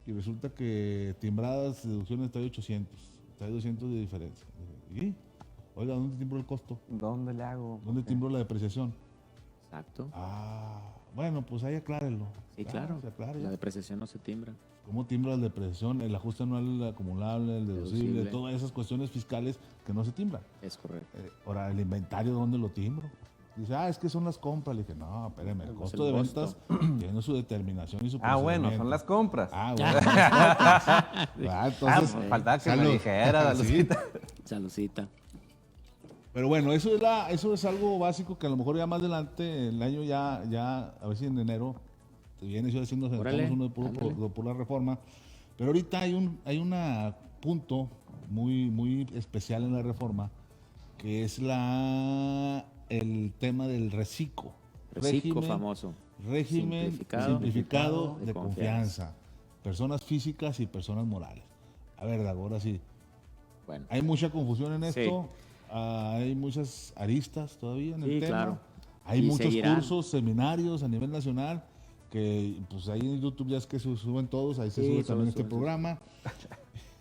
S2: y resulta que timbradas de deducciones está ahí 800. Está ahí 200 de diferencia. ¿Y? Oiga, ¿dónde timbro el costo?
S4: ¿Dónde le hago?
S2: ¿Dónde timbro la depreciación?
S5: Exacto.
S2: Bueno, pues ahí aclárenlo.
S5: Sí, claro.
S2: Se aclara ya.
S5: La depreciación no se timbra.
S2: ¿Cómo timbra la depreciación, el ajuste anual, el acumulable, el deducible, todas esas cuestiones fiscales que no se timbran?
S5: Es correcto.
S2: Ahora, el inventario, ¿dónde lo timbro? Dice, es que son las compras. Le dije, no, espérame, el costo de ventas tiene su determinación y su
S4: bueno, son las compras.
S2: Bueno, son las compras. Entonces,
S4: faltaba que me dijera, Dalucita.
S5: Salucita.
S2: Pero bueno, eso es algo básico que a lo mejor ya más adelante, el año ya a ver si en enero te vienes yo haciendo uno de pura reforma. Pero ahorita hay un punto muy, muy especial en la reforma, que es el tema del reciclo.
S5: Régimen famoso.
S2: Régimen simplificado de confianza. Personas físicas y personas morales. A ver, ahora sí.
S5: Bueno.
S2: Hay mucha confusión en esto.
S5: Sí.
S2: Hay muchas aristas todavía en el tema.
S5: Claro.
S2: Hay muchos cursos, seminarios a nivel nacional, que pues ahí en YouTube ya es que se suben todos, ahí se sube también este programa.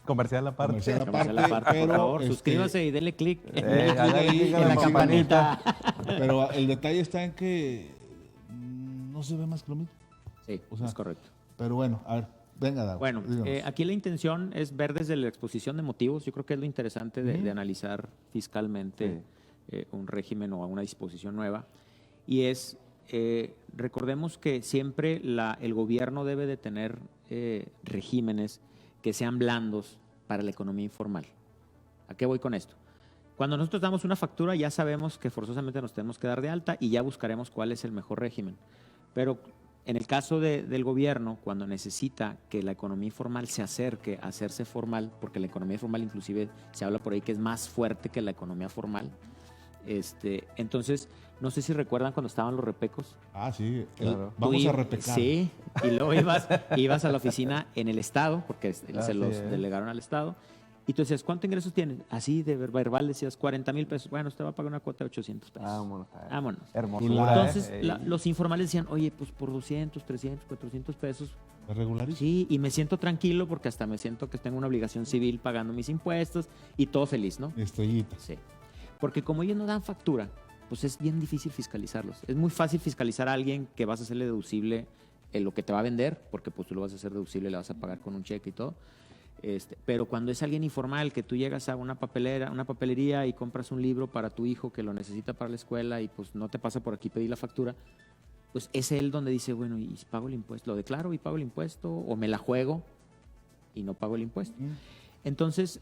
S4: Comercial aparte.
S2: Comercial aparte,
S5: pero, por favor, suscríbase y denle clic en
S2: la
S5: la campanita.
S2: Pero el detalle está en que no se ve más que lo mismo.
S5: Sí, es correcto.
S2: Pero bueno, a ver, venga, Dago.
S5: Bueno, aquí la intención es ver desde la exposición de motivos. Yo creo que es lo interesante de analizar fiscalmente un régimen o una disposición nueva. Y es, recordemos que siempre el gobierno debe de tener regímenes que sean blandos para la economía informal. ¿A qué voy con esto? Cuando nosotros damos una factura ya sabemos que forzosamente nos tenemos que dar de alta y ya buscaremos cuál es el mejor régimen. Pero en el caso del gobierno, cuando necesita que la economía informal se acerque a hacerse formal, porque la economía formal inclusive se habla por ahí que es más fuerte que la economía formal, entonces, no sé si recuerdan cuando estaban los repecos.
S2: Sí, claro. Vamos a repecar.
S5: Sí, y luego ibas a la oficina en el Estado, porque se los delegaron al Estado, y tú decías, ¿cuántos ingresos tienes? Así de verbal decías, 40,000 pesos. Bueno, usted va a pagar una cuota de 800 pesos. Vámonos.
S4: Hermosura.
S5: Entonces, los informales decían, oye, pues por 200, 300, 400 pesos.
S2: ¿Es regularísimo?
S5: Sí, y me siento tranquilo porque hasta me siento que tengo una obligación civil pagando mis impuestos y todo feliz, ¿no?
S2: Estrellita.
S5: Sí. Porque como ellos no dan factura, pues es bien difícil fiscalizarlos. Es muy fácil fiscalizar a alguien que vas a hacerle deducible en lo que te va a vender, porque pues tú lo vas a hacer deducible, le vas a pagar con un cheque y todo. Pero cuando es alguien informal, que tú llegas a una papelería y compras un libro para tu hijo que lo necesita para la escuela y pues no te pasa por aquí pedir la factura, pues es él donde dice, bueno, ¿y si pago el impuesto? ¿Lo declaro y pago el impuesto? ¿O me la juego y no pago el impuesto? Entonces,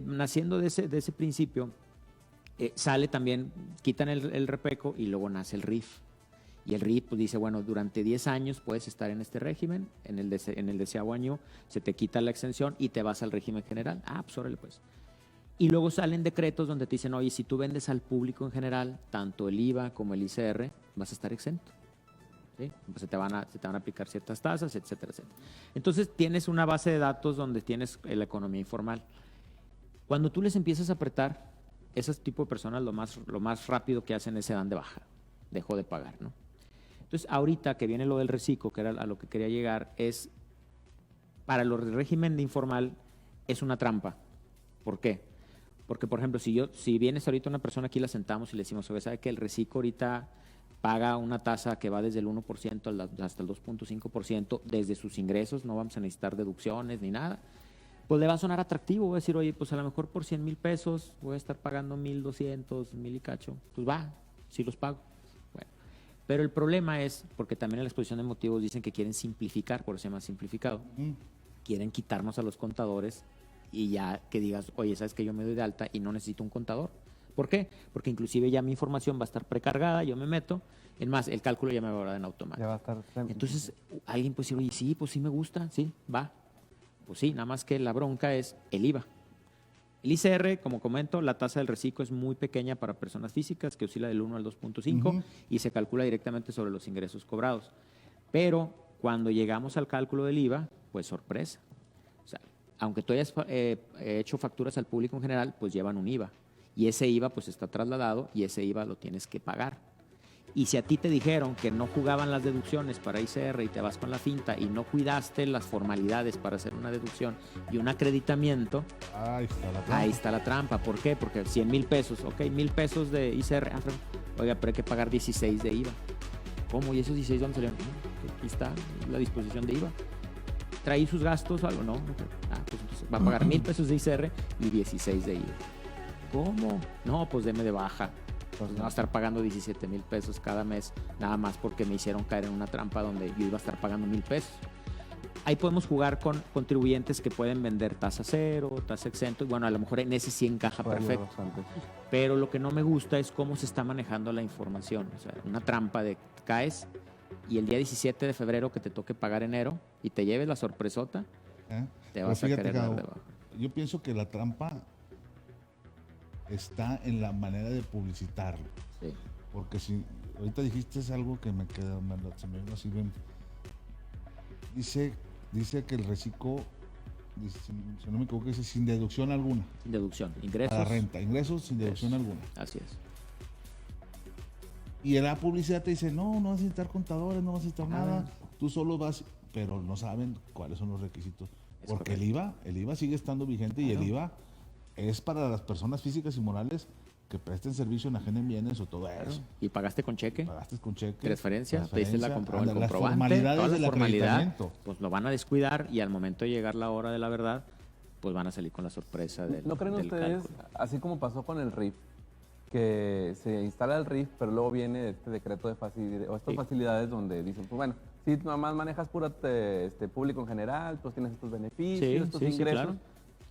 S5: naciendo de ese principio, sale también, quitan el repeco y luego nace el RIF. Y el RIF pues, dice, bueno, durante 10 años puedes estar en este régimen, en el 10º año se te quita la exención y te vas al régimen general. Ah, pues órale pues. Y luego salen decretos donde te dicen, oye, si tú vendes al público en general, tanto el IVA como el ICR, vas a estar exento. ¿Sí? Pues se te van a aplicar ciertas tasas, etcétera, etcétera. Entonces tienes una base de datos donde tienes la economía informal. Cuando tú les empiezas a apretar, ese tipo de personas lo más rápido que hacen es se dan de baja, dejó de pagar, ¿no? Entonces ahorita que viene lo del reciclo, que era a lo que quería llegar, es para el régimen de informal es una trampa. ¿Por qué? Porque, por ejemplo, si vienes ahorita una persona aquí, la sentamos y le decimos, oye, ¿sabe que el reciclo ahorita paga una tasa que va desde el 1% hasta el 2.5% desde sus ingresos, no vamos a necesitar deducciones ni nada? Pues le va a sonar atractivo, voy a decir, oye, pues a lo mejor por 100,000 pesos voy a estar pagando 1,200, 1,000 y cacho. Pues va, sí los pago. Bueno, pero el problema es, porque también en la exposición de motivos dicen que quieren simplificar, por eso se llama simplificado. Quieren quitarnos a los contadores y ya que digas, oye, ¿sabes que yo me doy de alta y no necesito un contador? ¿Por qué? Porque inclusive ya mi información va a estar precargada, yo me meto, es más, el cálculo ya me va a dar en automático.
S4: Ya va a estar...
S5: Entonces, alguien puede decir, oye, sí, pues sí me gusta, sí, va. Pues sí, nada más que la bronca es el IVA. El ICR, como comento, la tasa del reciclo es muy pequeña para personas físicas, que oscila del 1 al 2.5 y se calcula directamente sobre los ingresos cobrados. Pero cuando llegamos al cálculo del IVA, pues sorpresa. O sea, aunque tú hayas hecho facturas al público en general, pues llevan un IVA. Y ese IVA pues está trasladado y ese IVA lo tienes que pagar. Y si a ti te dijeron que no jugaban las deducciones para ICR y te vas con la finta y no cuidaste las formalidades para hacer una deducción y un acreditamiento, ahí está la trampa. ¿Por qué? Porque 100,000 pesos, ok, 1,000 pesos de ICR, oiga, pero hay que pagar 16 de IVA. ¿Cómo? ¿Y esos 16 dónde salieron? Aquí está la disposición de IVA. ¿Traí sus gastos o algo? No. Pues entonces va a pagar 1,000 pesos de ICR y 16 de IVA. ¿Cómo? No, pues deme de baja. Pues no va a estar pagando 17,000 pesos cada mes, nada más porque me hicieron caer en una trampa donde yo iba a estar pagando 1,000 pesos. Ahí podemos jugar con contribuyentes que pueden vender tasa cero, tasa exento, y bueno, a lo mejor en ese sí encaja perfecto. Pero lo que no me gusta es cómo se está manejando la información. O sea, una trampa de caes y el día 17 de febrero que te toque pagar enero y te lleves la sorpresota, te vas a querer dar de baja.
S2: Yo pienso que la trampa está en la manera de publicitarlo. Sí. Porque si ahorita dijiste algo que me queda, se me vino así bien. Dice que el reciclo, si no me equivoco, dice sin deducción alguna.
S5: Sin deducción, ingresos.
S2: A la renta, ingresos sin deducción alguna.
S5: Así es.
S2: Y en la publicidad te dice, no vas a necesitar contadores, no vas a necesitar nada, tú solo vas, pero no saben cuáles son los requisitos. Porque el IVA sigue estando vigente y el IVA es para las personas físicas y morales que presten servicio, enajenen bienes o todo eso.
S5: ¿Y pagaste con cheque?
S2: Pagaste con cheque.
S5: Transferencia, pediste el comprobante.
S2: Las formalidades del acreditamiento.
S5: Pues lo van a descuidar y al momento de llegar la hora de la verdad, pues van a salir con la sorpresa del
S4: ¿No creen ustedes,
S5: cálculo?
S4: Así como pasó con el RIF, que se instala el RIF, pero luego viene este decreto de facilidades, o estas facilidades donde dicen, pues bueno, si nomás manejas puro público en general, pues tienes estos beneficios, estos ingresos. Sí, claro.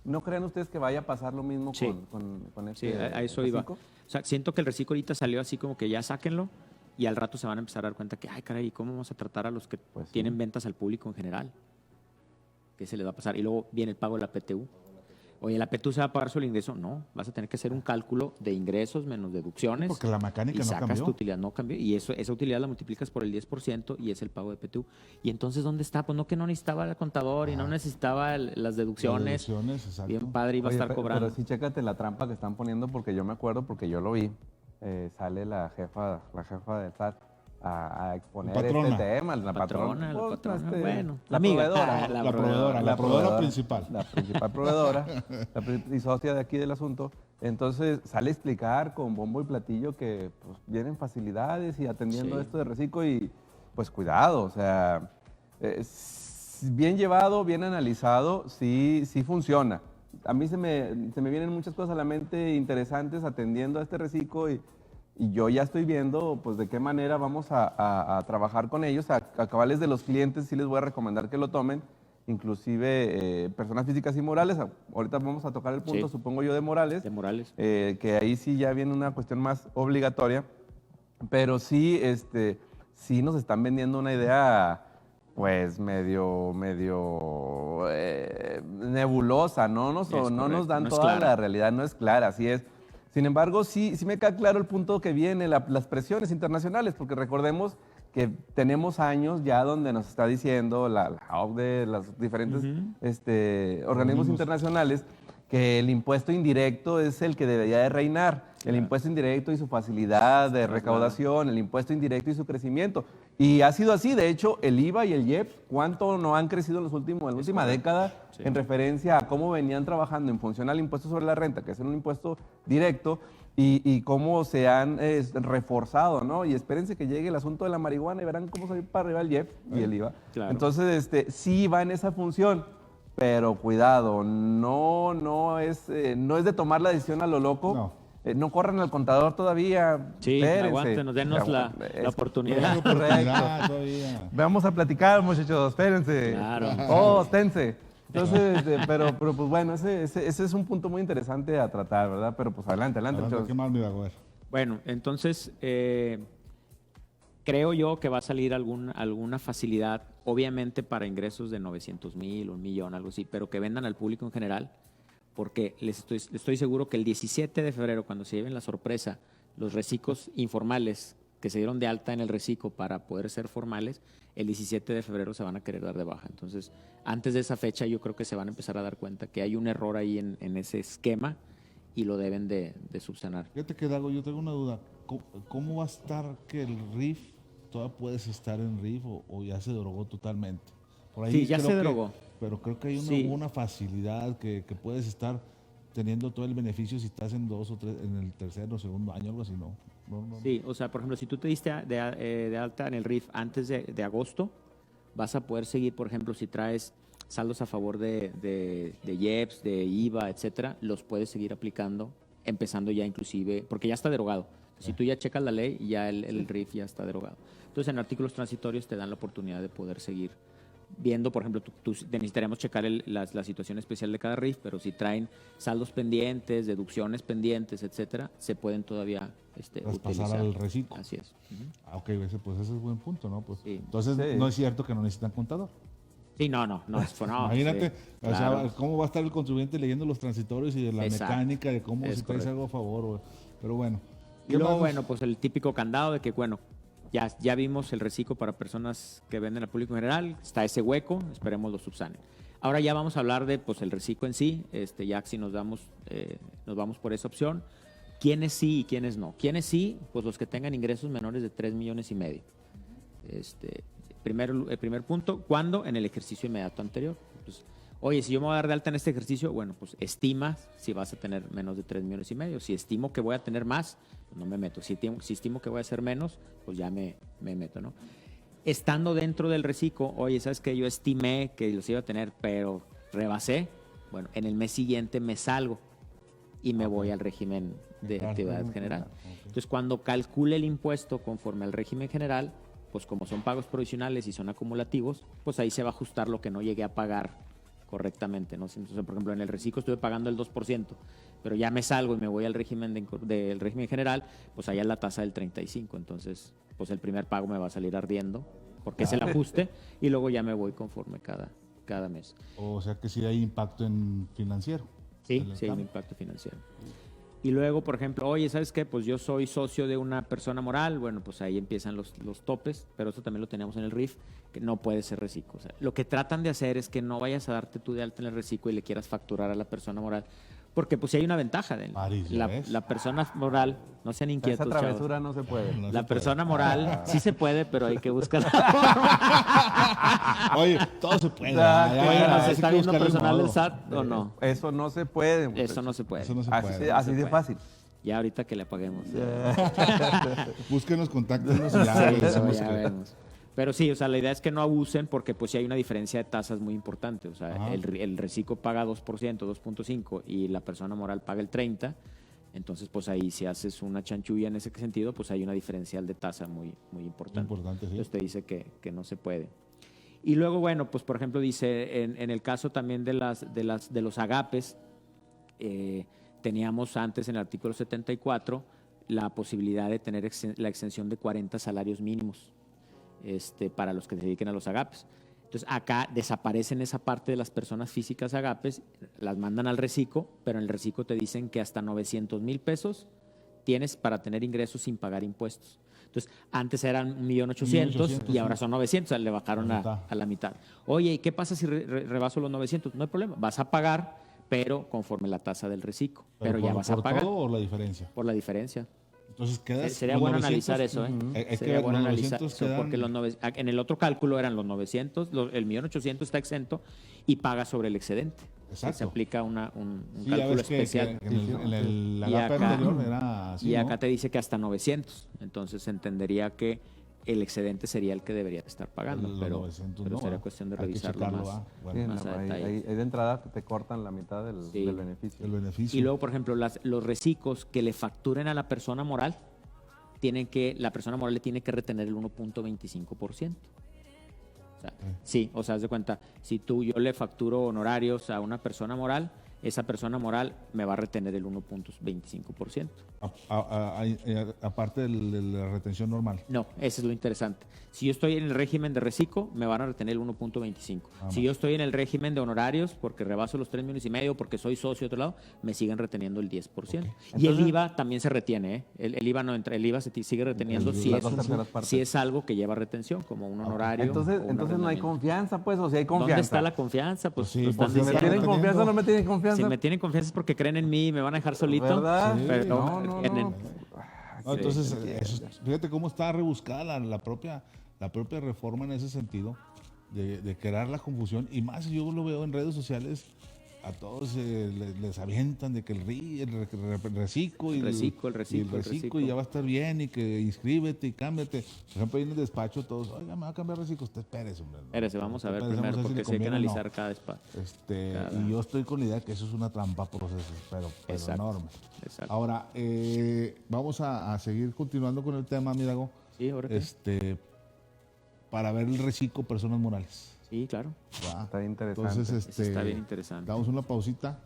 S4: ¿No creen ustedes que vaya a pasar lo mismo con este?
S5: Sí, a eso iba. O sea, siento que el reciclo ahorita salió así como que ya sáquenlo y al rato se van a empezar a dar cuenta que, ay, caray, ¿cómo vamos a tratar a los que tienen ventas al público en general? ¿Qué se les va a pasar? Y luego viene el pago de la PTU. Oye, ¿la PTU se va a pagar solo el ingreso? No, vas a tener que hacer un cálculo de ingresos menos deducciones.
S2: Porque la mecánica no cambió. Y
S5: sacas tu utilidad, no cambió. Y esa utilidad la multiplicas por el 10% y es el pago de PTU. ¿Y entonces dónde está? Pues no, que no necesitaba el contador y no necesaba las deducciones.
S2: Exacto.
S5: Bien padre, iba a estar cobrando.
S4: Pero sí, chécate la trampa que están poniendo, porque yo me acuerdo, porque yo lo vi. Sale la jefa del SAT a exponer este tema. La patrona.
S5: Bueno,
S4: la
S5: proveedora.
S2: La proveedora principal.
S4: La principal proveedora, y socia de aquí del asunto. Entonces sale a explicar con bombo y platillo que pues, vienen facilidades y atendiendo esto de reciclo y pues cuidado, o sea, bien llevado, bien analizado, sí funciona. A mí se me vienen muchas cosas a la mente interesantes atendiendo a este reciclo y y yo ya estoy viendo pues de qué manera vamos a trabajar con ellos, a cabales de los clientes sí les voy a recomendar que lo tomen, inclusive personas físicas y morales. Ahorita vamos a tocar el punto, supongo yo, de morales.
S5: De morales.
S4: Que ahí sí ya viene una cuestión más obligatoria, pero sí, sí nos están vendiendo una idea pues medio nebulosa, no nos dan toda la realidad, no es clara, así es. Sin embargo, sí me queda claro el punto que viene, las presiones internacionales, porque recordemos que tenemos años ya donde nos está diciendo la OCDE, los diferentes organismos internacionales, que el impuesto indirecto es el que debería de reinar. El impuesto indirecto y su facilidad de recaudación, el impuesto indirecto y su crecimiento. Y ha sido así. De hecho, el IVA y el IEPS, ¿cuánto no han crecido en la última década en referencia a cómo venían trabajando en función al impuesto sobre la renta, que es un impuesto directo, y cómo se han reforzado, ¿no? Y espérense que llegue el asunto de la marihuana y verán cómo salir para arriba el IEPS y el IVA. Claro. Entonces, sí va en esa función. Pero cuidado, no es de tomar la decisión a lo loco. No. No corran al contador todavía. Sí,
S5: aguántenos, denos la oportunidad.
S4: Correcto. Vamos a platicar, muchachos, espérense.
S5: Claro.
S4: Oh, tense. Entonces, pero pues bueno, ese es un punto muy interesante a tratar, ¿verdad? Pero pues adelante.
S2: ¿Qué más me va a ver?
S5: Bueno, entonces, creo yo que va a salir alguna facilidad, obviamente para ingresos de 900,000, 1,000,000, algo así, pero que vendan al público en general, porque les estoy seguro que el 17 de febrero, cuando se lleven la sorpresa, los recicos informales que se dieron de alta en el reciclo para poder ser formales, el 17 de febrero se van a querer dar de baja. Entonces, antes de esa fecha yo creo que se van a empezar a dar cuenta que hay un error ahí en ese esquema y lo deben de subsanar.
S2: Fíjate que, Dago, yo tengo una duda. ¿Cómo va a estar que el RIF, todavía puedes estar en RIF o ya se derogó totalmente? Por ahí
S5: sí, ya se derogó.
S2: Pero creo que hay una facilidad que puedes estar teniendo todo el beneficio si estás en 2 o 3, en el tercer o segundo año, algo así, ¿no?
S5: Sí, o sea, por ejemplo, si tú te diste de alta en el RIF antes de agosto, vas a poder seguir, por ejemplo, si traes saldos a favor de IEPS, de IVA, etcétera, los puedes seguir aplicando, empezando ya inclusive, porque ya está derogado. Si tú ya checas la ley, ya el RIF ya está derogado. Entonces, en artículos transitorios te dan la oportunidad de poder seguir viendo, por ejemplo, necesitaríamos checar la situación especial de cada RIF, pero si traen saldos pendientes, deducciones pendientes, etcétera, se pueden todavía
S2: pasar al reciclo.
S5: Así es.
S2: Ok, ese es buen punto, ¿no? Pues,
S5: sí.
S2: Entonces, no es cierto que no necesitan contador.
S5: Sí, no.
S2: Imagínate,
S5: sí,
S2: claro. O sea, cómo va a estar el contribuyente leyendo los transitorios y de la mecánica, de cómo si traes algo a favor. Pero bueno.
S5: Y luego, bueno, pues el típico candado de que, bueno, ya vimos el reciclo para personas que venden al público en general, está ese hueco, esperemos lo subsanen. Ahora ya vamos a hablar de pues el reciclo en sí, ya si nos vamos por esa opción. ¿Quiénes sí y quiénes no? ¿Quiénes sí? Pues los que tengan ingresos menores de 3,5 millones. El primer punto, ¿cuándo? En el ejercicio inmediato anterior. Pues, oye, si yo me voy a dar de alta en este ejercicio, bueno, pues estima si vas a tener menos de 3,5 millones. Si estimo que voy a tener más, pues no me meto. Si estimo que voy a hacer menos, pues ya me meto, ¿no? Estando dentro del reciclo, oye, ¿sabes qué? Yo estimé que los iba a tener, pero rebasé. Bueno, en el mes siguiente me salgo y me voy al régimen de actividad general. Entonces, cuando calcule el impuesto conforme al régimen general, pues como son pagos provisionales y son acumulativos, pues ahí se va a ajustar lo que no llegué a pagar correctamente, ¿no? Entonces, por ejemplo, en el reciclo estuve pagando el 2%, pero ya me salgo y me voy al régimen del régimen general, pues allá es la tasa del 35%. Entonces, pues el primer pago me va a salir ardiendo, porque es el ajuste, y luego ya me voy conforme cada mes.
S2: O sea que sí hay impacto en financiero.
S5: Sí, sí hay un impacto financiero. Y luego, por ejemplo, oye, ¿sabes qué? Pues yo soy socio de una persona moral. Bueno, pues ahí empiezan los topes, pero eso también lo teníamos en el RIF, que no puede ser reciclo. O sea, lo que tratan de hacer es que no vayas a darte tú de alta en el reciclo y le quieras facturar a la persona moral, porque pues sí hay una ventaja de la persona moral, no sean inquietos,
S4: esa travesura chavos. No se puede.
S5: La persona moral sí se puede, pero hay que buscar la
S2: forma. Oye, todo se puede.
S5: Oye, ¿nos está viendo personal del SAT o no?
S4: Eso no se puede.
S5: Muchachos. Eso no se puede.
S4: Así de fácil.
S5: Ya ahorita que le apaguemos.
S2: Búsquenos, contáctenos y
S5: ya vemos. Pero sí, o sea, la idea es que no abusen, porque pues sí hay una diferencia de tasas muy importante. O sea, el reciclo paga 2%, 2.5%, y la persona moral paga el 30%. Entonces, pues ahí si haces una chanchulla en ese sentido, pues hay una diferencial de tasa muy, muy importante.
S2: Importante, sí.
S5: Entonces te dice que no se puede. Y luego, bueno, pues por ejemplo dice, en el caso también de los agapes, teníamos antes en el artículo 74 la posibilidad de tener la exención de 40 salarios mínimos para los que se dediquen a los agapes. Entonces acá desaparecen esa parte de las personas físicas agapes, las mandan al reciclo, pero en el reciclo te dicen que hasta 900,000 pesos tienes para tener ingresos sin pagar impuestos. Entonces, antes eran 1,800,000 y ahora son 900, o sea, le bajaron a la mitad. Oye, ¿y qué pasa si rebaso los 900? No hay problema, vas a pagar, pero conforme la tasa del reciclo. Pero ya vas a pagar.
S2: ¿Por todo o la diferencia?
S5: Por la diferencia.
S2: Entonces quedas.
S5: Sería bueno analizar eso, ¿eh? Sería bueno analizar eso, porque en el otro cálculo eran los 900, el 1,800,000 está exento y paga sobre el excedente.
S2: Exacto.
S5: Se aplica un cálculo especial.
S2: En el agape anterior era así,
S5: y acá te dice que hasta 900. Entonces se entendería que el excedente sería el que debería estar pagando, pero sería cuestión de revisarlo más a detalle.
S4: Ahí de entrada te cortan la mitad del beneficio.
S2: El beneficio.
S5: Y luego, por ejemplo, los reciclos que le facturen a la persona moral, la persona moral le tiene que retener el 1.25%. Sí, o sea, haz de cuenta, si yo le facturo honorarios a una persona moral, esa persona moral me va a retener el 1.25%.
S2: Aparte de la retención normal.
S5: No, eso es lo interesante. Si yo estoy en el régimen de reciclo, me van a retener el 1.25. Si yo estoy en el régimen de honorarios, porque rebaso los 3,5 millones, porque soy socio de otro lado, me siguen reteniendo el 10%. Okay. Y entonces, el IVA también se retiene, ¿eh? El IVA no entra, el IVA se sigue reteniendo si es algo que lleva retención, como un honorario.
S4: Entonces no hay confianza, pues, o si hay confianza.
S5: ¿Dónde está la confianza? Pues
S4: si me tienen confianza o no me tienen confianza.
S5: Si me tienen confianza es porque creen en mí y me van a dejar solito.
S4: ¿Verdad?
S2: Sí.
S5: Pero
S2: entonces, fíjate cómo está rebuscada la propia reforma en ese sentido, de crear la confusión. Y más yo lo veo en redes sociales, a todos les avientan de que el reciclo y ya va a estar bien y que inscríbete y cámbiate. Por ejemplo, ahí en el despacho todos, oiga, me va a cambiar reciclo. Usted espérese, hombre.
S5: Espérese, vamos a ver primero, porque sí hay que analizar cada despacho.
S2: Y yo estoy con la idea que eso es una trampa proceso, pero enorme.
S5: Exacto.
S2: Ahora, vamos a seguir continuando con el tema, Mirago.
S5: Sí, ahora
S2: para ver el reciclo personas morales.
S5: Sí, claro.
S4: Está interesante.
S2: Entonces,
S5: está bien interesante.
S2: Damos una pausita,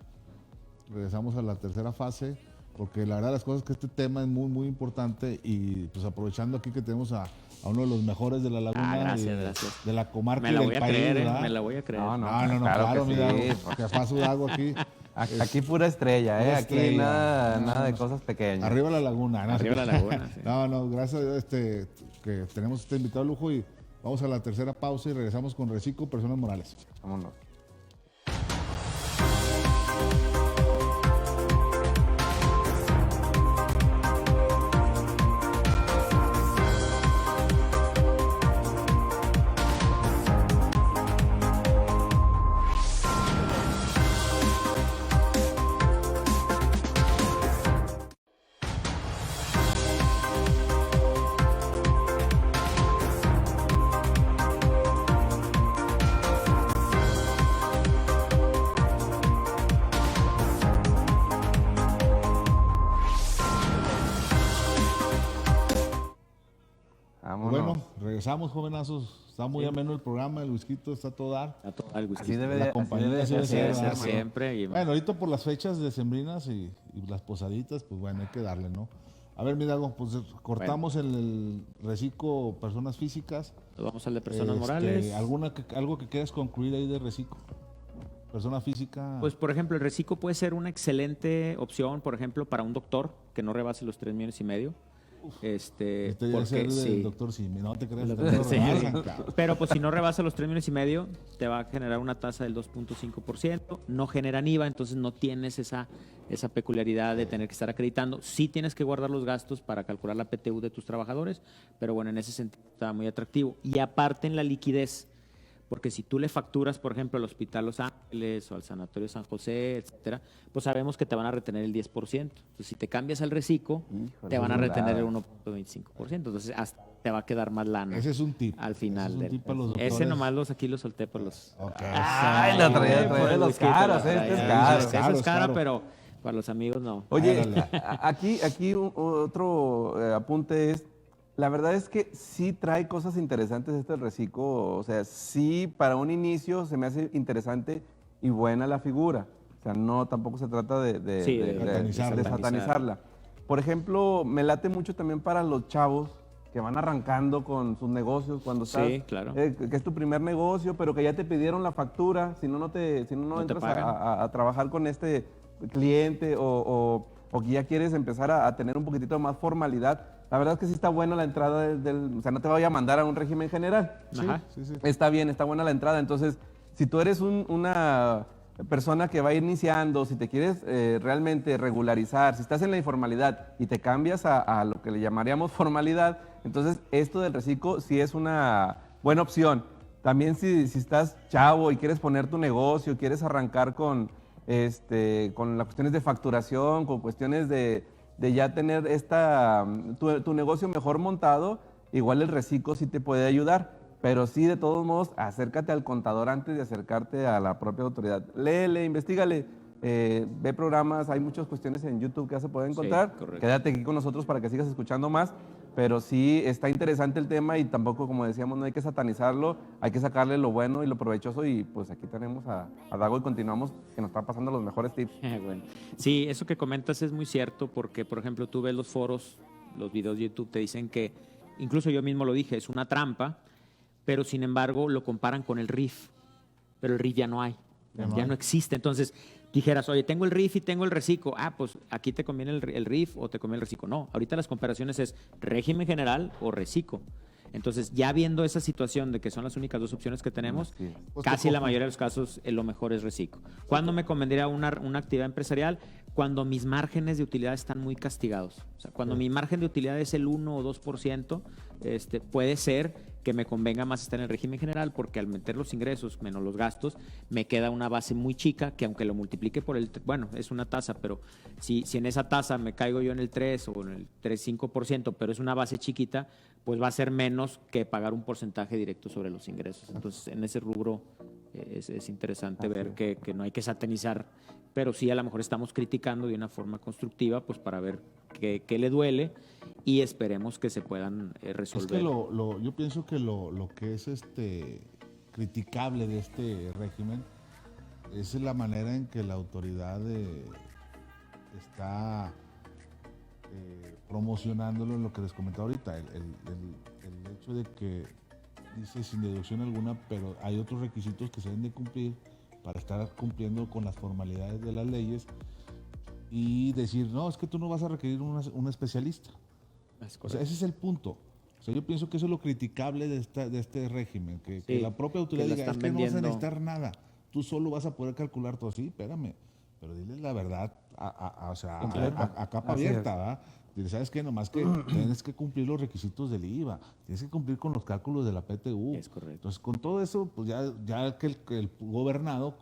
S2: regresamos a la tercera fase, porque la verdad las cosas es que este tema es muy, muy importante y pues aprovechando aquí que tenemos a uno de los mejores de la laguna,
S5: gracias.
S2: de la comarca
S5: y del
S2: país.
S5: Me la voy a creer.
S2: No, claro, mira, que paso hago aquí.
S4: Aquí pura estrella, ¿eh? Aquí nada de cosas pequeñas.
S2: Arriba la laguna.
S5: Arriba la laguna, sí.
S2: Gracias a Dios que tenemos este invitado de lujo y vamos a la tercera pausa y regresamos con Reciclo Personas Morales.
S4: Vámonos.
S2: Bueno, regresamos, jovenazos. Está muy ameno el programa, el whisky está a todo dar.
S5: El whisky.
S4: Así debe
S5: ser siempre.
S2: Bueno, ahorita por las fechas decembrinas y las posaditas, pues bueno, hay que darle, ¿no? A ver, Mirago, pues cortamos el reciclo personas físicas.
S5: Vamos al de personas morales.
S2: ¿Algo que quieras concluir ahí de reciclo? Persona física.
S5: Pues, por ejemplo, el reciclo puede ser una excelente opción, por ejemplo, para un doctor que no rebase los 3,5 millones.
S2: Porque el doctor Simi, no te creas.
S5: Pero pues si no rebasa los 3,5 millones, te va a generar una tasa del 2.5%, no generan IVA, entonces no tienes esa peculiaridad de tener que estar acreditando. Sí tienes que guardar los gastos para calcular la PTU de tus trabajadores, pero bueno, en ese sentido está muy atractivo. Y aparte en la liquidez, porque si tú le facturas, por ejemplo, al Hospital Los Ángeles o al Sanatorio San José, etcétera, pues sabemos que te van a retener el 10%. Entonces, si te cambias al reciclo, te van a retener el 1.25%. Entonces, hasta te va a quedar más lana.
S2: Ese es un tip.
S5: Al final.
S2: Ese
S5: nomás aquí lo solté por los...
S4: Ay, lo traía de los caros,
S5: Eso es caro, pero Para los amigos no.
S4: Oye, aquí otro apunte es, la verdad es que sí trae cosas interesantes este reciclo, o sea, sí para un inicio se me hace interesante y buena la figura, o sea, no, tampoco se trata de satanizarla. Por ejemplo, me late mucho también para los chavos que van arrancando con sus negocios cuando estás,
S5: claro.
S4: Que es tu primer negocio, pero que ya te pidieron la factura, si no entras a trabajar con este cliente o que ya quieres empezar a tener un poquitito más formalidad. La verdad es que sí está buena la entrada o sea, no te voy a mandar a un régimen general.
S5: Ajá.
S4: Sí. Está bien, está buena la entrada. Entonces, si tú eres una persona que va a ir iniciando, si te quieres realmente regularizar, si estás en la informalidad y te cambias a lo que le llamaríamos formalidad, entonces esto del reciclo sí es una buena opción. También si estás chavo y quieres poner tu negocio, quieres arrancar con las cuestiones de facturación, con cuestiones de ya tener tu negocio mejor montado, igual el reciclo sí te puede ayudar. Pero sí, de todos modos, acércate al contador antes de acercarte a la propia autoridad. Léele, investígale, ve programas, hay muchas cuestiones en YouTube que ya se pueden encontrar.
S5: Correcto.
S4: Quédate aquí con nosotros para que sigas escuchando más. Pero sí, está interesante el tema y tampoco, como decíamos, no hay que satanizarlo, hay que sacarle lo bueno y lo provechoso. Y pues aquí tenemos a Dago y continuamos, que nos está pasando los mejores tips.
S5: Bueno. Sí, eso que comentas es muy cierto porque, por ejemplo, tú ves los foros, los videos de YouTube, te dicen que, incluso yo mismo lo dije, es una trampa, pero sin embargo lo comparan con el RIF, pero el RIF ya no hay, ya no existe. Entonces dijeras, oye, tengo el RIF y tengo el reciclo, pues aquí te conviene el RIF o te conviene el reciclo. No, ahorita las comparaciones es régimen general o reciclo. Entonces, ya viendo esa situación de que son las únicas dos opciones que tenemos, casi la mayoría de los casos lo mejor es reciclo. ¿Cuándo me convendría una actividad empresarial? Cuando mis márgenes de utilidad están muy castigados. O sea, cuando mi margen de utilidad es el 1 o 2%, puede ser que me convenga más estar en el régimen general porque al meter los ingresos menos los gastos, me queda una base muy chica que aunque lo multiplique por bueno, es una tasa, pero si en esa tasa me caigo yo en el 3 o en el 3-5%, pero es una base chiquita, pues va a ser menos que pagar un porcentaje directo sobre los ingresos. Entonces, en ese rubro es interesante ver que no hay que satanizar, pero sí a lo mejor estamos criticando de una forma constructiva, pues para ver qué le duele y esperemos que se puedan resolver.
S2: Es que yo pienso que lo que es criticable de este régimen es la manera en que la autoridad está promocionándolo, en lo que les comentaba ahorita, el hecho de que dice sin deducción alguna, pero hay otros requisitos que se deben de cumplir para estar cumpliendo con las formalidades de las leyes y decir, no, es que tú no vas a requerir un especialista. O sea, ese es el punto. O sea, yo pienso que eso es lo criticable de este régimen, que la propia autoridad diga, es que no vas a necesitar nada, tú solo vas a poder calcular todo. Sí, espérame, pero diles la verdad a capa abierta, ¿verdad? Dile, ¿sabes qué? Nomás que tienes que cumplir los requisitos del IVA, tienes que cumplir con los cálculos de la PTU.
S5: Es correcto.
S2: Entonces, con todo eso, pues ya que el gobernado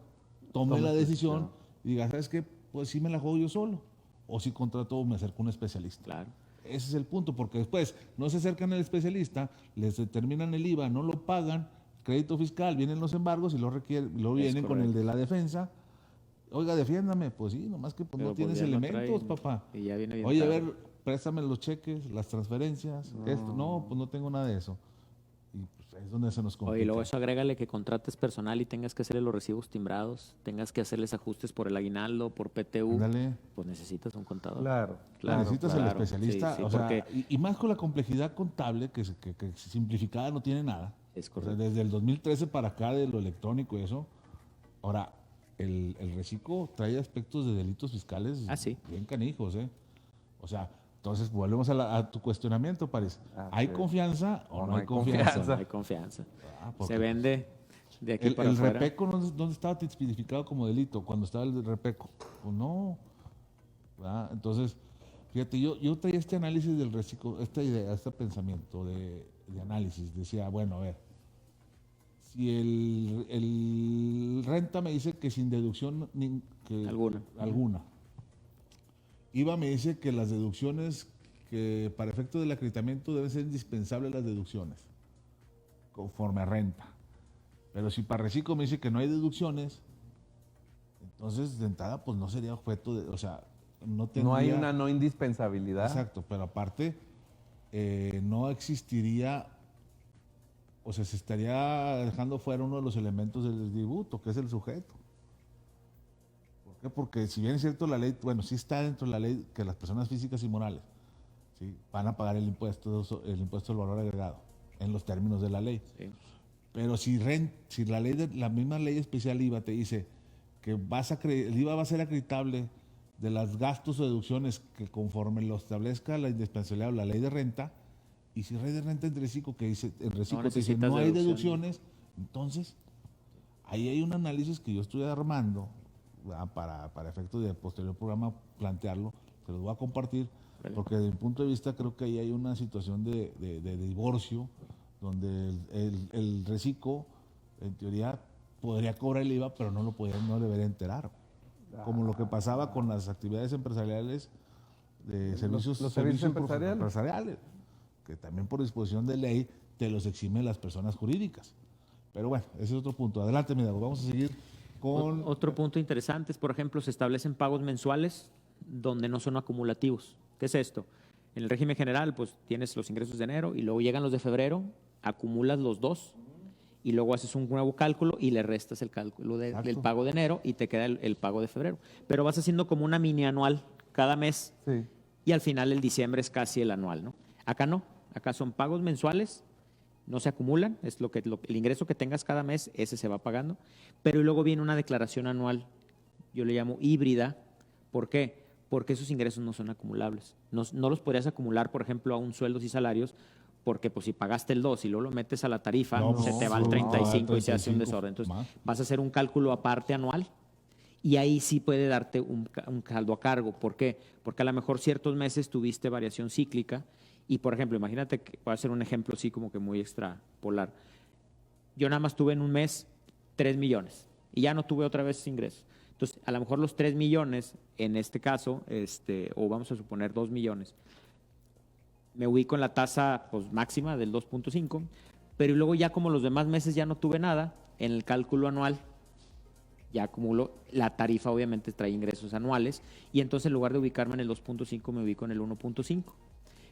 S2: tome la decisión y diga, ¿sabes qué? Pues sí me la juego yo solo, o si contrato o me acerco a un especialista.
S5: Claro.
S2: Ese es el punto, porque después no se acercan al especialista, les determinan el IVA, no lo pagan, crédito fiscal, vienen los embargos y lo vienen con el de la defensa. Oiga, defiéndame. Pues sí, nomás que no tienes elementos, papá.
S5: Y ya viene bien
S2: Oye,
S5: tarde.
S2: a ver, préstame los cheques, las transferencias, esto. No, pues no tengo nada de eso. Y pues es donde se nos complica.
S5: Oye, y luego eso agrégale que contrates personal y tengas que hacerle los recibos timbrados, tengas que hacerles ajustes por el aguinaldo, por PTU.
S2: Ándale.
S5: Pues necesitas un contador.
S4: Claro.
S2: Necesitas el especialista.
S5: Sí,
S2: o sea,
S5: porque
S2: y más con la complejidad contable, que simplificada no tiene nada.
S5: es
S2: O
S5: correcto.
S2: sea, desde el 2013 para acá, de lo electrónico y eso. Ahora, el reciclo trae aspectos de delitos fiscales bien canijos, ¿eh? O sea, entonces volvemos a tu cuestionamiento, París. ¿Hay confianza o no hay confianza?
S5: No hay confianza.
S2: Porque
S5: Se vende de aquí para
S2: el
S5: afuera.
S2: repeco, ¿dónde estaba tipificado como delito? Cuando estaba el repeco. Pues no. ¿Verdad? Entonces, fíjate, yo traía este análisis del reciclo, esta idea, este pensamiento de análisis. Decía, bueno, a ver, si el renta me dice que sin deducción alguna. IVA me dice que las deducciones, que para efecto del acreditamiento deben ser indispensables las deducciones, conforme a renta. Pero si para reciclo me dice que no hay deducciones, entonces de entrada pues no sería objeto de, o sea, no tendría...
S4: No hay una no indispensabilidad.
S2: Exacto, pero aparte no existiría, o sea, se estaría dejando fuera uno de los elementos del tributo, que es el sujeto. ¿Por qué? Porque si bien es cierto la ley, bueno, sí está dentro de la ley que las personas físicas y morales, ¿sí?, van a pagar el impuesto del valor agregado en los términos de la ley.
S5: Sí.
S2: Pero si la misma ley especial IVA te dice que el IVA va a ser acreditable de los gastos o deducciones que conforme lo establezca la indispensabilidad o la ley de renta, y si la ley de renta en reciclo que dice, no hay deducciones, entonces ahí hay un análisis que yo estoy armando, ¿verdad?, para efectos de posterior programa plantearlo, que lo voy a compartir, porque desde mi punto de vista creo que ahí hay una situación de divorcio, donde el reciclo, en teoría, podría cobrar el IVA, pero no debería enterar. Como lo que pasaba con las actividades empresariales de servicios empresariales, que también por disposición de ley te los eximen las personas jurídicas. Pero bueno, ese es otro punto. Adelante, mi Dago, vamos a seguir con...
S5: Otro punto interesante es, por ejemplo, se establecen pagos mensuales donde no son acumulativos. ¿Qué es esto? En el régimen general, pues tienes los ingresos de enero y luego llegan los de febrero, acumulas los dos y luego haces un nuevo cálculo y le restas el cálculo del pago de enero y te queda el pago de febrero. Pero vas haciendo como una mini anual cada mes,
S4: Sí.
S5: y al final el diciembre es casi el anual, ¿no? Acá no, acá son pagos mensuales, no se acumulan, es el ingreso que tengas cada mes, ese se va pagando, pero luego viene una declaración anual, yo le llamo híbrida. ¿Por qué? Porque esos ingresos no son acumulables. No los podrías acumular, por ejemplo, a un sueldos y salarios, porque pues si pagaste el 2 y luego lo metes a la tarifa, se te va al 35 y se hace un desorden. Entonces vas a hacer un cálculo aparte anual y ahí sí puede darte un saldo a cargo. ¿Por qué? Porque a lo mejor ciertos meses tuviste variación cíclica y, por ejemplo, imagínate que voy a hacer un ejemplo así como que muy extrapolar. Yo nada más tuve en un mes 3 millones y ya no tuve otra vez ingresos. Entonces, a lo mejor los 3 millones, en este caso, o vamos a suponer 2 millones, me ubico en la tasa pues, máxima del 2.5, pero luego ya como los demás meses ya no tuve nada, en el cálculo anual ya acumulo, la tarifa obviamente trae ingresos anuales, y entonces en lugar de ubicarme en el 2.5 me ubico en el 1.5.